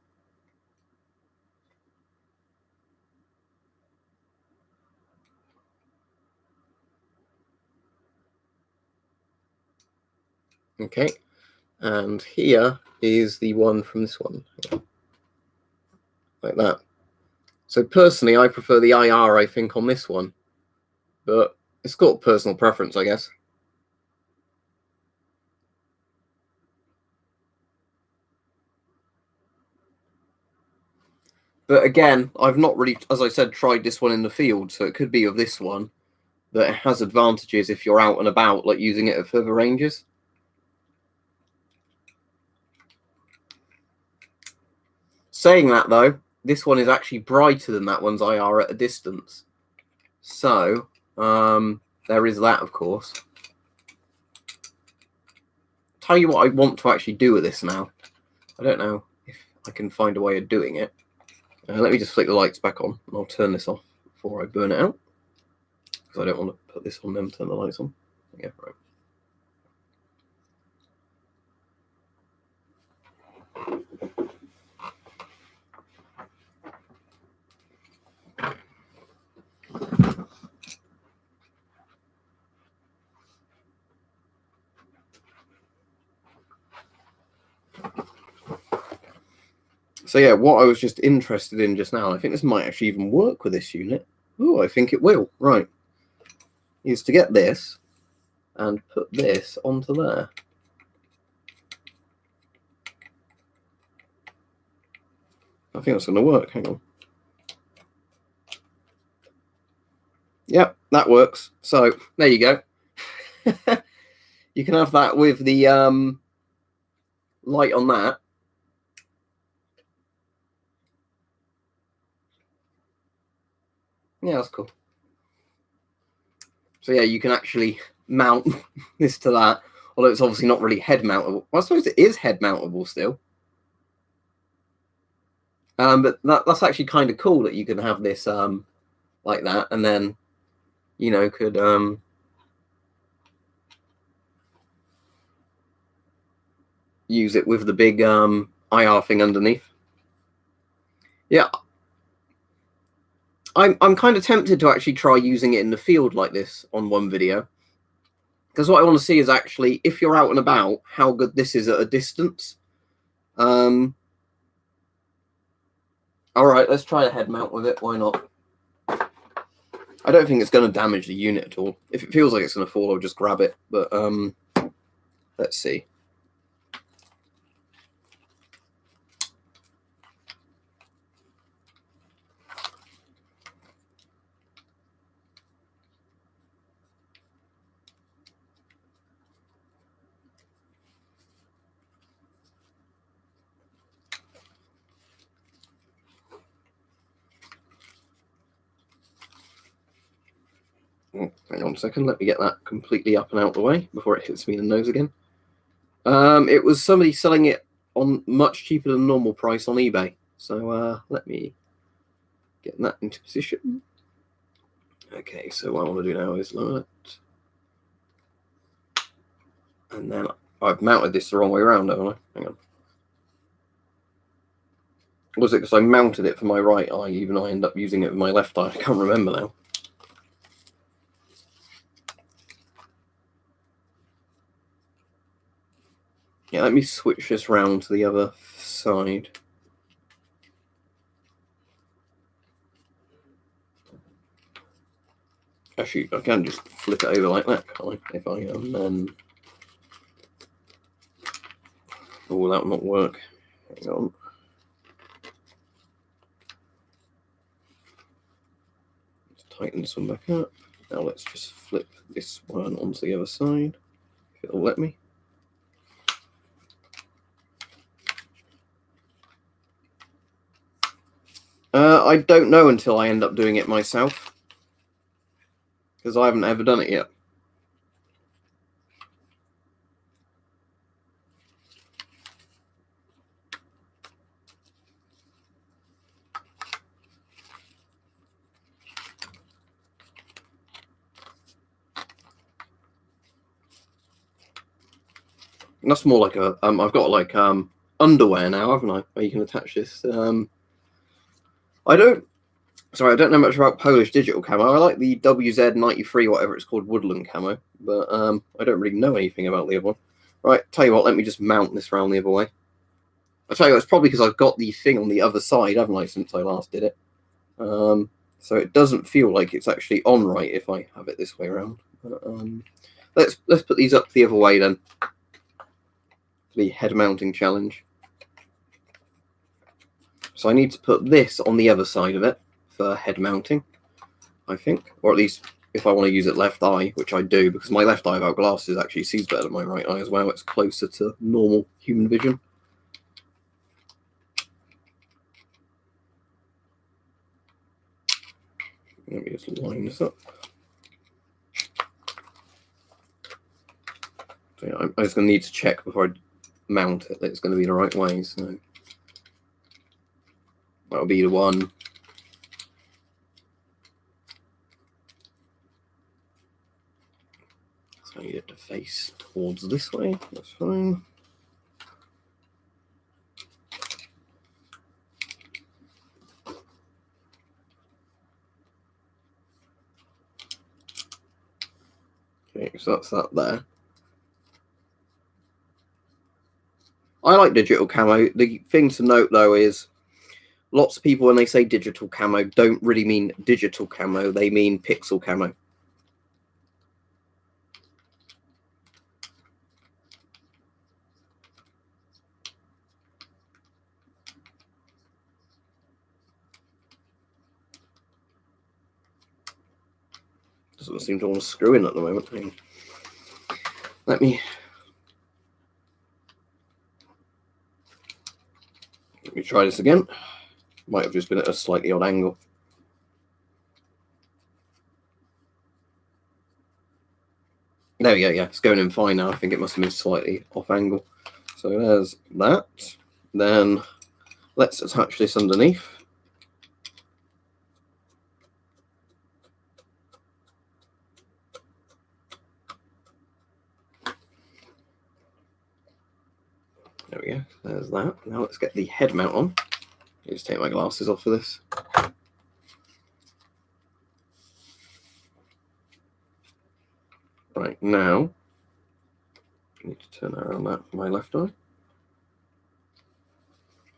Speaker 1: Okay, And here is the one from this one, like that. So personally, I prefer the IR, I think, on this one, but it's got personal preference, I guess. But again, I've not really, as I said, tried this one in the field, so it could be of this one that it has advantages if you're out and about, like using it at further ranges. Saying that, though, this one is actually brighter than that one's IR at a distance. So, there is that, of course. Tell you what I want to actually do with this now. I don't know if I can find a way of doing it. Let me just flick the lights back on, and I'll turn this off before I burn it out, because I don't want to put this on then turn the lights on. Yeah, right. So yeah, what I was just interested in just now, I think this might actually even work with this unit. Oh, I think it will. Right. Is to get this and put this onto there. I think that's going to work. Hang on. Yep, that works. So there you go. You can have that with the light on that. Yeah, that's cool. So yeah, you can actually mount this to that, although it's obviously not really head mountable. Well, I suppose it is head mountable still. But that's actually kind of cool that you can have this like that, and then, you know, could use it with the big IR thing underneath. Yeah, I'm kind of tempted to actually try using it in the field like this on one video, because what I want to see is actually, if you're out and about, how good this is at a distance. All right, let's try a head mount with it. Why not? I don't think it's going to damage the unit at all. If it feels like it's going to fall, I'll just grab it. But let's see. Oh, hang on a second. Let me get that completely up and out of the way before it hits me in the nose again. It was somebody selling it on much cheaper than normal price on eBay. So let me get that into position. Okay, so what I want to do now is lower it. And then I've mounted this the wrong way around, haven't I? Hang on. Was it because I mounted it for my right eye, even though I end up using it with my left eye? I can't remember now. Yeah, let me switch this round to the other side. Actually, I can just flip it over like that, can't I? If I oh, that will not work. Hang on. Let's tighten this one back up. Now let's just flip this one onto the other side, if it'll let me. I don't know until I end up doing it myself, because I haven't ever done it yet. And that's more like a I've got like underwear now, haven't I? Where you can attach this. I don't know much about Polish digital camo. I like the WZ93, whatever it's called, woodland camo, but I don't really know anything about the other one. Right, tell you what, let me just mount this round the other way. I'll tell you what, it's probably because I've got the thing on the other side, haven't I, since I last did it. So it doesn't feel like it's actually on right if I have it this way around. Let's put these up the other way then. The head mounting challenge. So I need to put this on the other side of it for head mounting, I think. Or at least if I want to use it left eye, which I do, because my left eye without glasses actually sees better than my right eye as well. It's closer to normal human vision. Let me just line this up. So yeah, I'm just going to need to check before I mount it that it's going to be the right way. So that'll be the one. So I need it to face towards this way. That's fine. Okay, so that's that there. I like digital camo. The thing to note though is lots of people when they say digital camo don't really mean digital camo, they mean pixel camo. Doesn't seem to want to screw in at the moment. Let me try this again. Might have just been at a slightly odd angle. There we go, yeah, it's going in fine now. I think it must have been slightly off angle. So there's that. Then let's attach this underneath. There we go, there's that. Now let's get the head mount on. I'll just take my glasses off for this. Right, now, I need to turn around that for my left eye.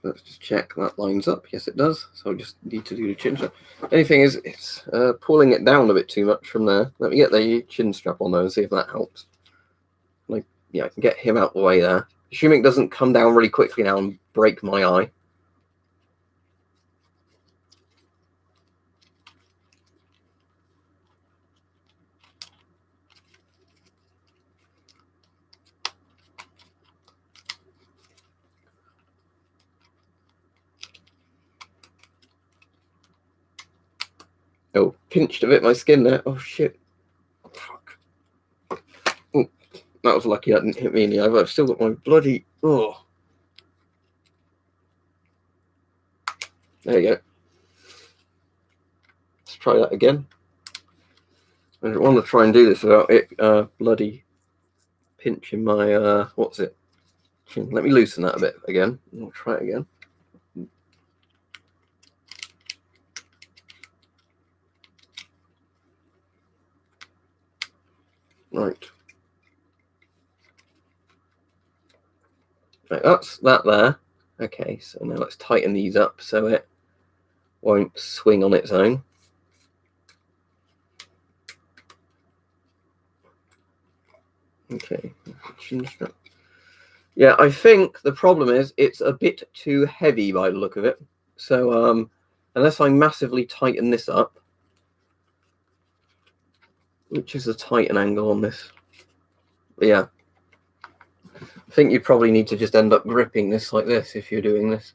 Speaker 1: Let's just check that lines up. Yes, it does. So I just need to do the chin strap. Only thing is, it's pulling it down a bit too much from there. Let me get the chin strap on though and see if that helps. Like, yeah, I can get him out the way there. Assuming it doesn't come down really quickly now and break my eye. Oh, pinched a bit my skin there. Oh shit. Fuck. Oh, that was lucky that didn't hit me in the eye, but I've still got my bloody... Oh. There you go. Let's try that again. I don't want to try and do this without it bloody pinching my... what's it? Let me loosen that a bit again. I'll try it again. Right. Right, that's that there. Okay, so now let's tighten these up so it won't swing on its own. Okay. Yeah, I think the problem is it's a bit too heavy by the look of it. So unless I massively tighten this up, which is a tighten angle on this. But yeah. I think you probably need to just end up gripping this like this if you're doing this.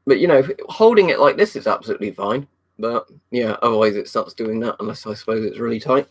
Speaker 1: But, you know, holding it like this is absolutely fine. But, yeah, otherwise it starts doing that unless I suppose it's really tight.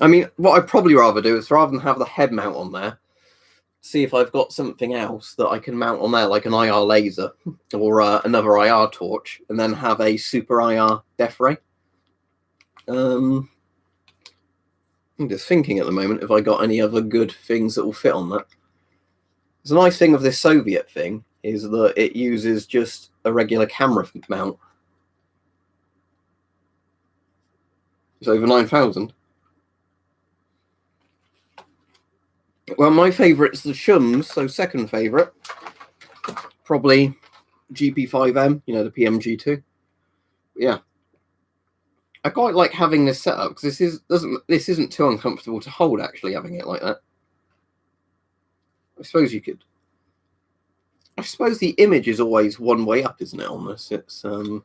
Speaker 1: I mean, what I'd probably rather do is rather than have the head mount on there, see if I've got something else that I can mount on there, like an IR laser or another IR torch, and then have a super IR def ray. I'm just thinking at the moment if I got any other good things that will fit on that. The nice thing of this Soviet thing is that it uses just a regular camera mount. It's over 9,000. Well, my favourite's the Shums, so second favourite, probably GP5M, you know, the PMG2. Yeah, I quite like having this setup because this isn't too uncomfortable to hold. Actually, having it like that, I suppose you could. I suppose the image is always one way up, isn't it? On this, it's Oh,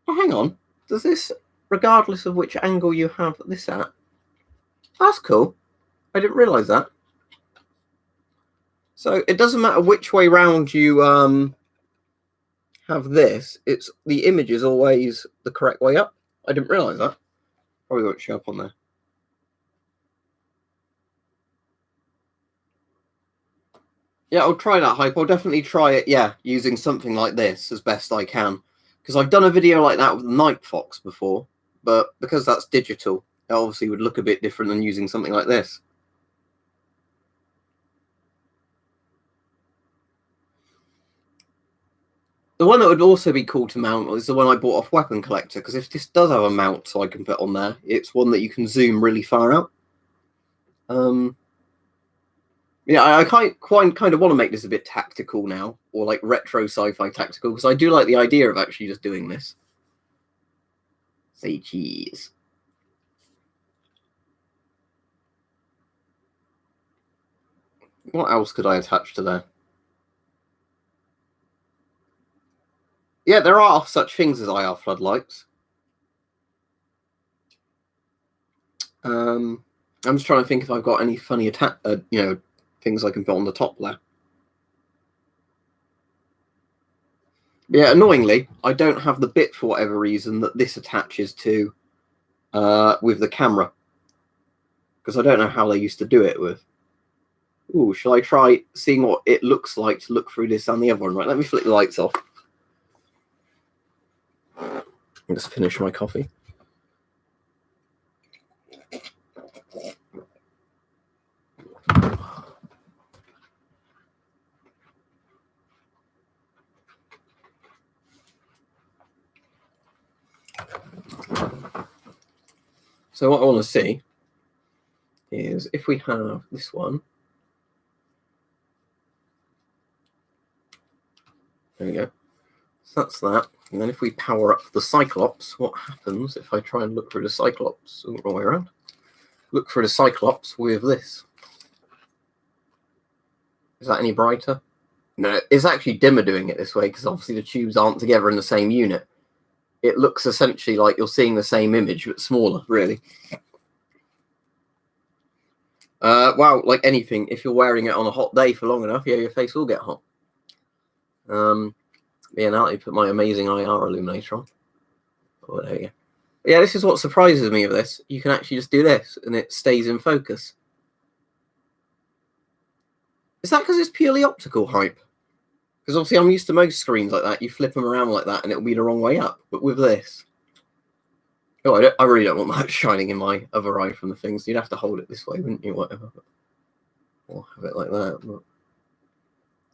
Speaker 1: hang on. Does this, regardless of which angle you have this at? That's cool. I didn't realise that. So it doesn't matter which way round you have this. It's the image is always the correct way up. I didn't realise that. Probably won't show up on there. Yeah, I'll try that, Hype. I'll definitely try it, yeah, using something like this as best I can. Because I've done a video like that with Night Fox before, but because that's digital, it obviously would look a bit different than using something like this. The one that would also be cool to mount is the one I bought off Weapon Collector, because if this does have a mount so I can put on there, it's one that you can zoom really far out. Yeah, I kind of want to make this a bit tactical now, or like retro sci-fi tactical, because I do like the idea of actually just doing this. Say cheese. What else could I attach to there? Yeah, there are such things as IR floodlights. I'm just trying to think if I've got any funny things I can put on the top there. Yeah, annoyingly, I don't have the bit for whatever reason that this attaches to with the camera, because I don't know how they used to do it with. Ooh, shall I try seeing what it looks like to look through this and the other one? Right, let me flick the lights off. I'll just finish my coffee. So what I want to see is if we have this one. There we go. So that's that. And then if we power up the Cyclops, what happens if I try and look through the Cyclops? Ooh, wrong way around. Look through the Cyclops with this. Is that any brighter? No, it's actually dimmer doing it this way because obviously the tubes aren't together in the same unit. It looks essentially like you're seeing the same image, but smaller, really. Well, like anything, if you're wearing it on a hot day for long enough, yeah, your face will get hot. Yeah, now I put my amazing IR illuminator on. Oh, there you go. Yeah, this is what surprises me of this. You can actually just do this, and it stays in focus. Is that because it's purely optical, Hype? Because obviously I'm used to most screens like that. You flip them around like that, and it'll be the wrong way up. But with this... Oh, I really don't want that shining in my other eye from the things. You'd have to hold it this way, wouldn't you? Whatever. Or have it like that. But...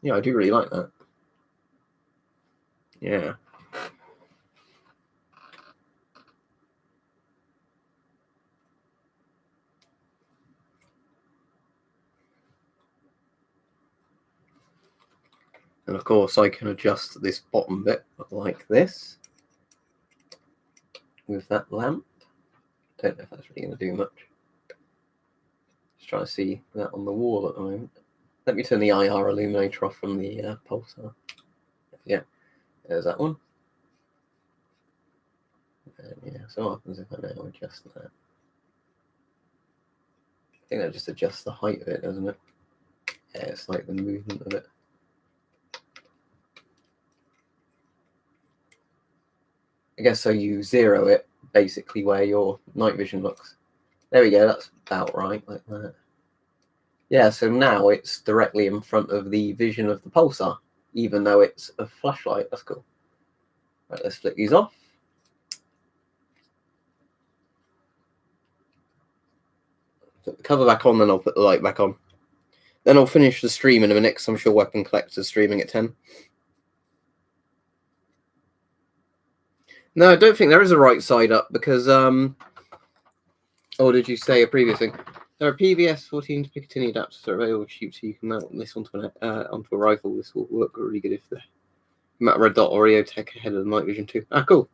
Speaker 1: yeah, I do really like that. Yeah. And of course, I can adjust this bottom bit like this with that lamp. Don't know if that's really going to do much. Just trying to see that on the wall at the moment. Let me turn the IR illuminator off from the Pulsar. Yeah, there's that one. And yeah, so what happens if I now adjust that? I think that just adjusts the height of it, doesn't it? Yeah, it's like the movement of it. I guess so you zero it basically where your night vision looks. There we go, that's about right, like that. Yeah, so now it's directly in front of the vision of the Pulsar, even though it's a flashlight. That's cool. Right, let's flick these off. Put the cover back on, then I'll put the light back on. Then I'll finish the stream in a minute, because I'm sure Weapon Collector's streaming at 10. No, I don't think there is a right side up, because, or did you say a previous thing? There are PVS 14 to Picatinny adapters that are available cheap, so you can mount this onto a rifle. This will work really good if the mount red dot or EOTech ahead of the night vision too. Ah, cool.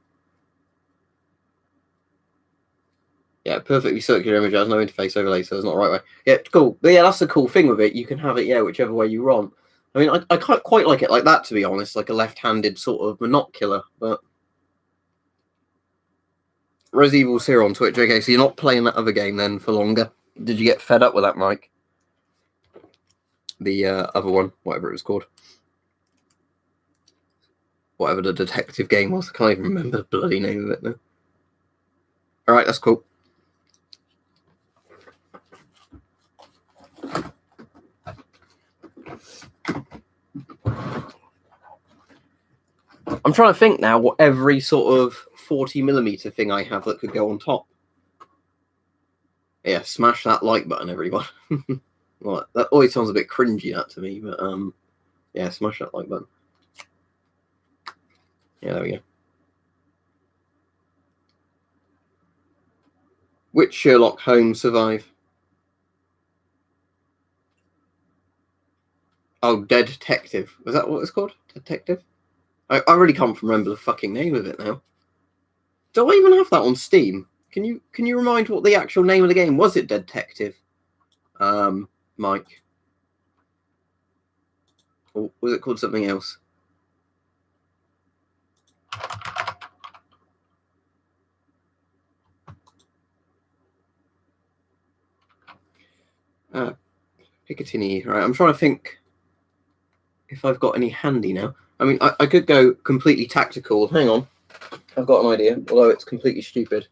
Speaker 1: Yeah, perfectly circular image has no interface overlay, so it's not the right way. Yeah, cool. But yeah, that's the cool thing with it. You can have it, yeah, whichever way you want. I mean, I can't quite like it like that, to be honest, like a left-handed sort of monocular, but Res Evil's here on Twitch. Okay, so you're not playing that other game then for longer. Did you get fed up with that, Mike? The other one, whatever it was called. Whatever the detective game was. I can't even remember the bloody name of it now. Alright, that's cool. I'm trying to think now what every sort of 40mm thing I have that could go on top. Yeah, smash that like button, everyone. Well, that always sounds a bit cringy, that to me, but yeah, smash that like button. Yeah, there we go. Which Sherlock Holmes survive? Oh, Dead Detective. Was that what it's called? Detective? I really can't remember the fucking name of it now. Do I even have that on Steam? Can you remind what the actual name of the game was? It Detective, Mike, or was it called something else? Picatinny. Right, I'm trying to think if I've got any handy now. I mean, I could go completely tactical. Hang on, I've got an idea, although it's completely stupid.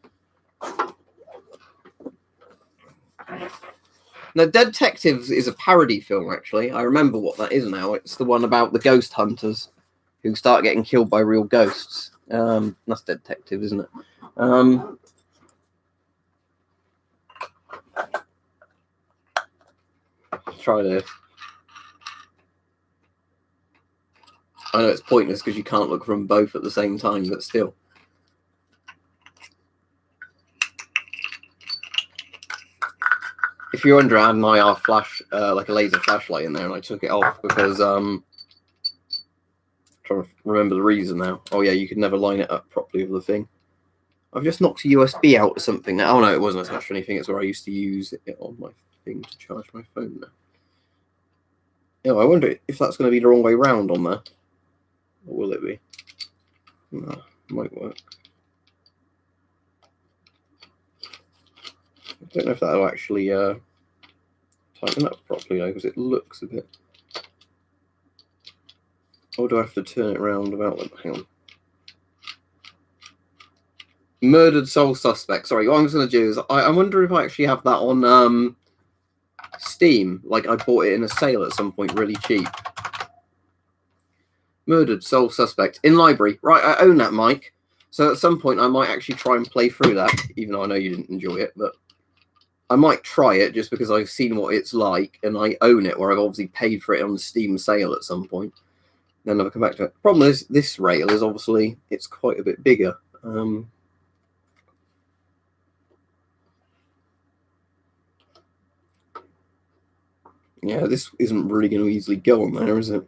Speaker 1: Now, Dead Detectives is a parody film, actually. I remember what that is now. It's the one about the ghost hunters who start getting killed by real ghosts. That's Dead Detective, isn't it? Try this. I know it's pointless because you can't look from both at the same time, but still. If you're wondering, I had my IR flash, like a laser flashlight in there, and I took it off because trying to remember the reason now. Oh yeah, you could never line it up properly with the thing. I've just knocked a USB out or something now. Oh no, it wasn't attached to anything. It's where I used to use it on my thing to charge my phone now. Yeah, I wonder if that's going to be the wrong way round on there. Or will it be? No, might work. I don't know if that'll actually tighten up properly though, because it looks a bit. Or do I have to turn it around without them? Hang on. Murdered Soul Suspect. Sorry, what I'm going to do is I wonder if I actually have that on Steam. Like I bought it in a sale at some point really cheap. Murdered Soul Suspect in library. Right, I own that, Mike. So at some point I might actually try and play through that, even though I know you didn't enjoy it, but I might try it just because I've seen what it's like and I own it, where I've obviously paid for it on the Steam sale at some point. Then never come back to it. Problem is, this rail is obviously, it's quite a bit bigger. Yeah, this isn't really going to easily go on there, is it?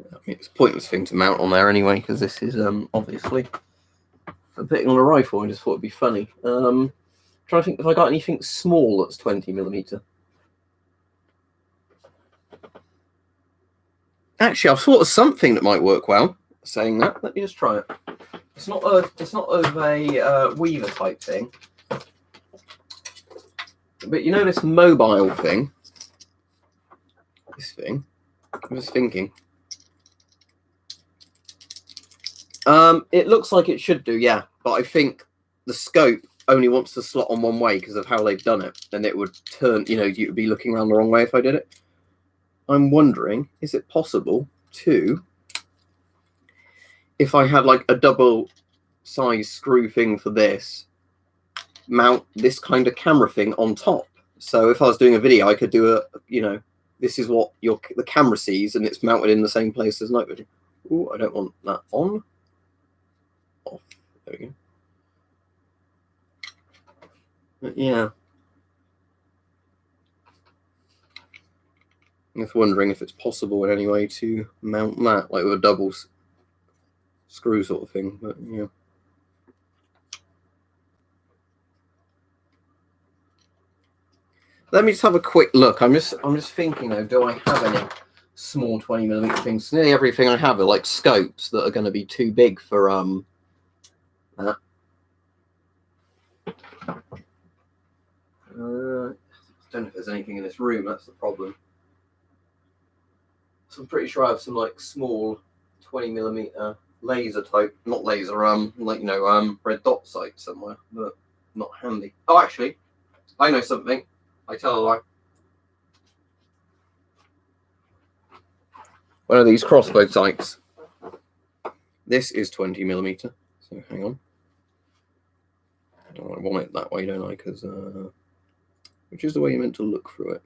Speaker 1: I mean, it's a pointless thing to mount on there anyway, because this is obviously for putting on a rifle. I just thought it'd be funny. Trying to think if I got anything small that's 20mm. Actually, I've thought of something that might work well. Saying that, let me just try it. It's not of a Weaver type thing, but you know this mobile thing. This thing. I was thinking. It looks like it should do, yeah. But I think the scope only wants to slot on one way because of how they've done it. And it would turn, you know, you would be looking around the wrong way if I did it. I'm wondering, is it possible to, if I had like a double size screw thing for this, mount this kind of camera thing on top? So if I was doing a video, I could do a, you know, this is what the camera sees, and it's mounted in the same place as night vision. Oh, I don't want that on. Off. There we go. But yeah. I'm just wondering if it's possible in any way to mount that, like with a double screw sort of thing. But yeah. Let me just have a quick look. I'm just thinking though, do I have any small 20mm things? Nearly everything I have are like scopes that are going to be too big for that. I don't know if there's anything in this room. That's the problem. So I'm pretty sure I have some like small 20mm laser type, not laser, like, you know, red dot sight somewhere, but not handy. Oh, actually, I know something. I tell a lie. One of these crossbow sights. This is 20mm. So hang on. I want it that way, don't I? Because which is the way you're meant to look through it.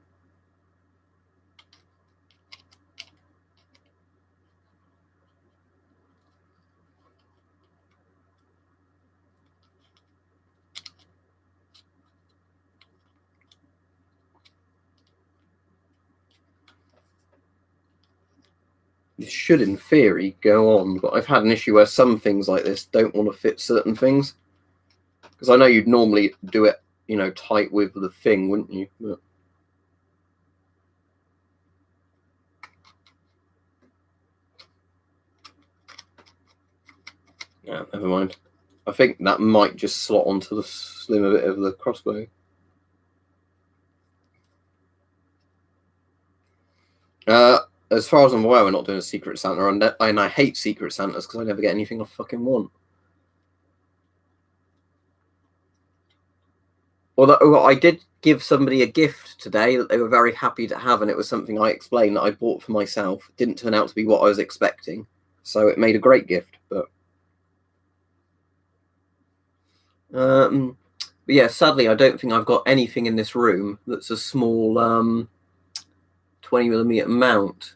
Speaker 1: This should, in theory, go on, but I've had an issue where some things like this don't want to fit certain things. Because I know you'd normally do it, you know, tight with the thing, wouldn't you? But yeah, never mind. I think that might just slot onto the slimmer bit of the crossbow. As far as I'm aware, we're not doing a Secret Santa, and I hate Secret Santas because I never get anything I fucking want. Although I did give somebody a gift today that they were very happy to have, and it was something I explained that I bought for myself. It didn't turn out to be what I was expecting, so it made a great gift. But yeah, sadly, I don't think I've got anything in this room that's a small 20mm mount.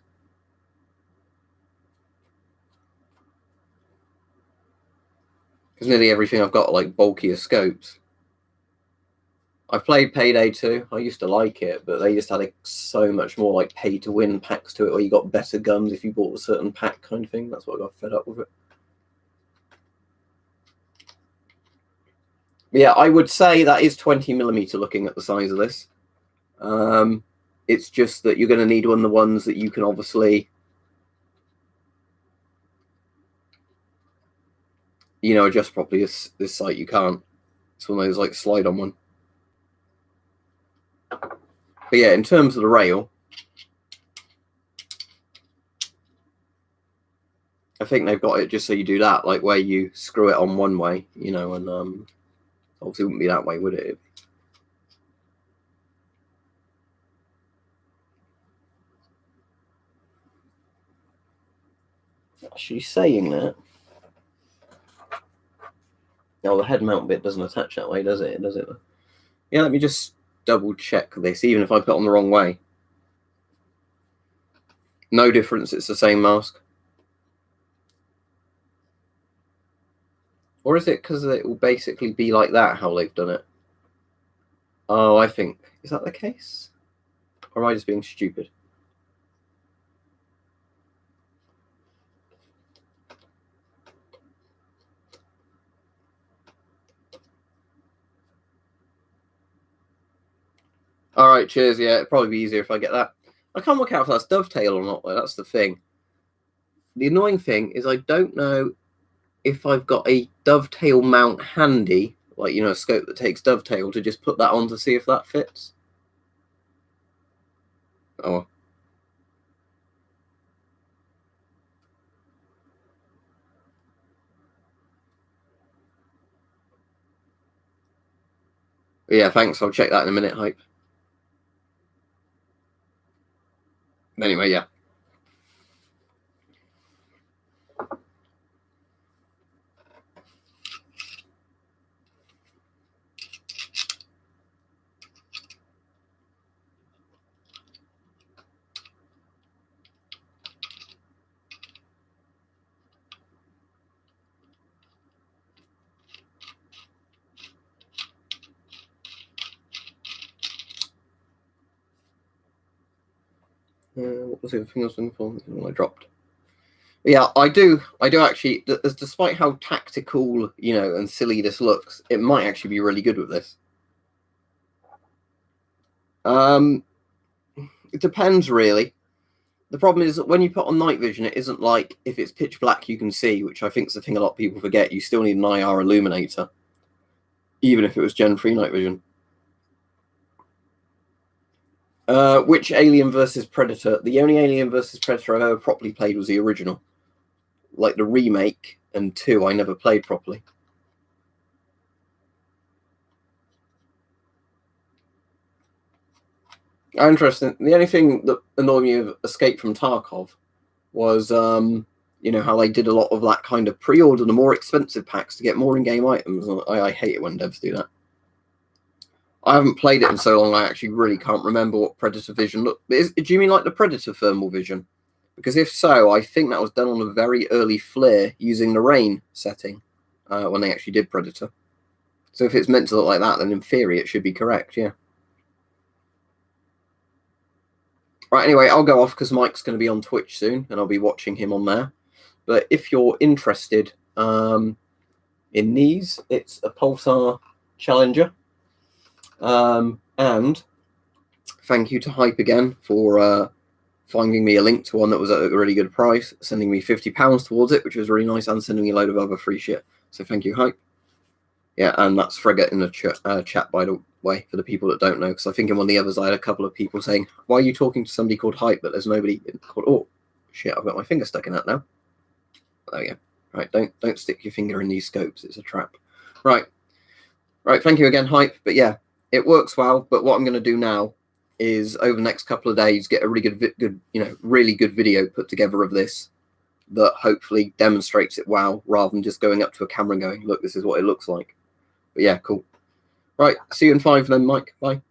Speaker 1: Because nearly everything I've got are like bulkier scopes. I've played Payday 2. I used to like it, but they just had so much more like pay-to-win packs to it, where you got better guns if you bought a certain pack kind of thing. That's what I got fed up with it. But yeah, I would say that is 20mm looking at the size of this. It's just that you're going to need one of the ones that you can obviously, you know, adjust properly. This sight you can't. It's one of those like slide on one. But yeah, in terms of the rail, I think they've got it just so you do that, like where you screw it on one way, you know, and obviously it wouldn't be that way, would it? Actually, saying that, no, the head mount bit doesn't attach that way, does it? Does it? Yeah, let me just double check this, even if I put it on the wrong way. No difference, it's the same mask. Or is it because it will basically be like that, how they've done it? Oh, I think, is that the case? Or am I just being stupid? All right, cheers. Yeah, it'd probably be easier if I get that. I can't work out if that's dovetail or not, though. That's the thing. The annoying thing is I don't know if I've got a dovetail mount handy, like, you know, a scope that takes dovetail, to just put that on to see if that fits. Oh. But yeah, thanks. I'll check that in a minute, Hype. Anyway, yeah. What was the other thing I was looking for? I dropped. Yeah, I do actually. Despite how tactical, and silly this looks, it might actually be really good with this. It depends, really. The problem is that when you put on night vision, it isn't like if it's pitch black you can see, which I think is the thing a lot of people forget. You still need an IR illuminator, even if it was Gen 3 night vision. Which Alien versus Predator? The only Alien versus Predator I've ever properly played was the original. Like the remake and 2, I never played properly. Interesting. The only thing that annoyed me of Escape from Tarkov was, how they did a lot of that kind of pre-order the more expensive packs to get more in-game items. I hate it when devs do that. I haven't played it in so long, I actually really can't remember what Predator Vision looked. Do you mean like the Predator thermal vision? Because if so, I think that was done on a very early flare using the rain setting when they actually did Predator. So if it's meant to look like that, then in theory it should be correct, yeah. Right, anyway, I'll go off because Mike's going to be on Twitch soon, and I'll be watching him on there. But if you're interested in these, it's a Pulsar Challenger. And thank you to Hype again for finding me a link to one that was at a really good price, sending me £50 towards it, which was really nice, and sending me a load of other free shit. So thank you, Hype. Yeah, and that's Frigate in the chat, by the way, for the people that don't know, because I think in one of the others I had a couple of people saying, why are you talking to somebody called Hype, but there's nobody called... Oh, shit, I've got my finger stuck in that now. There we go. Right, don't stick your finger in these scopes, it's a trap. Right, thank you again, Hype. But yeah, it works well, but what I'm going to do now is, over the next couple of days, get a really good video put together of this that hopefully demonstrates it well, rather than just going up to a camera and going, look, this is what it looks like. But yeah, cool. Right, see you in 5 then, Mike. Bye.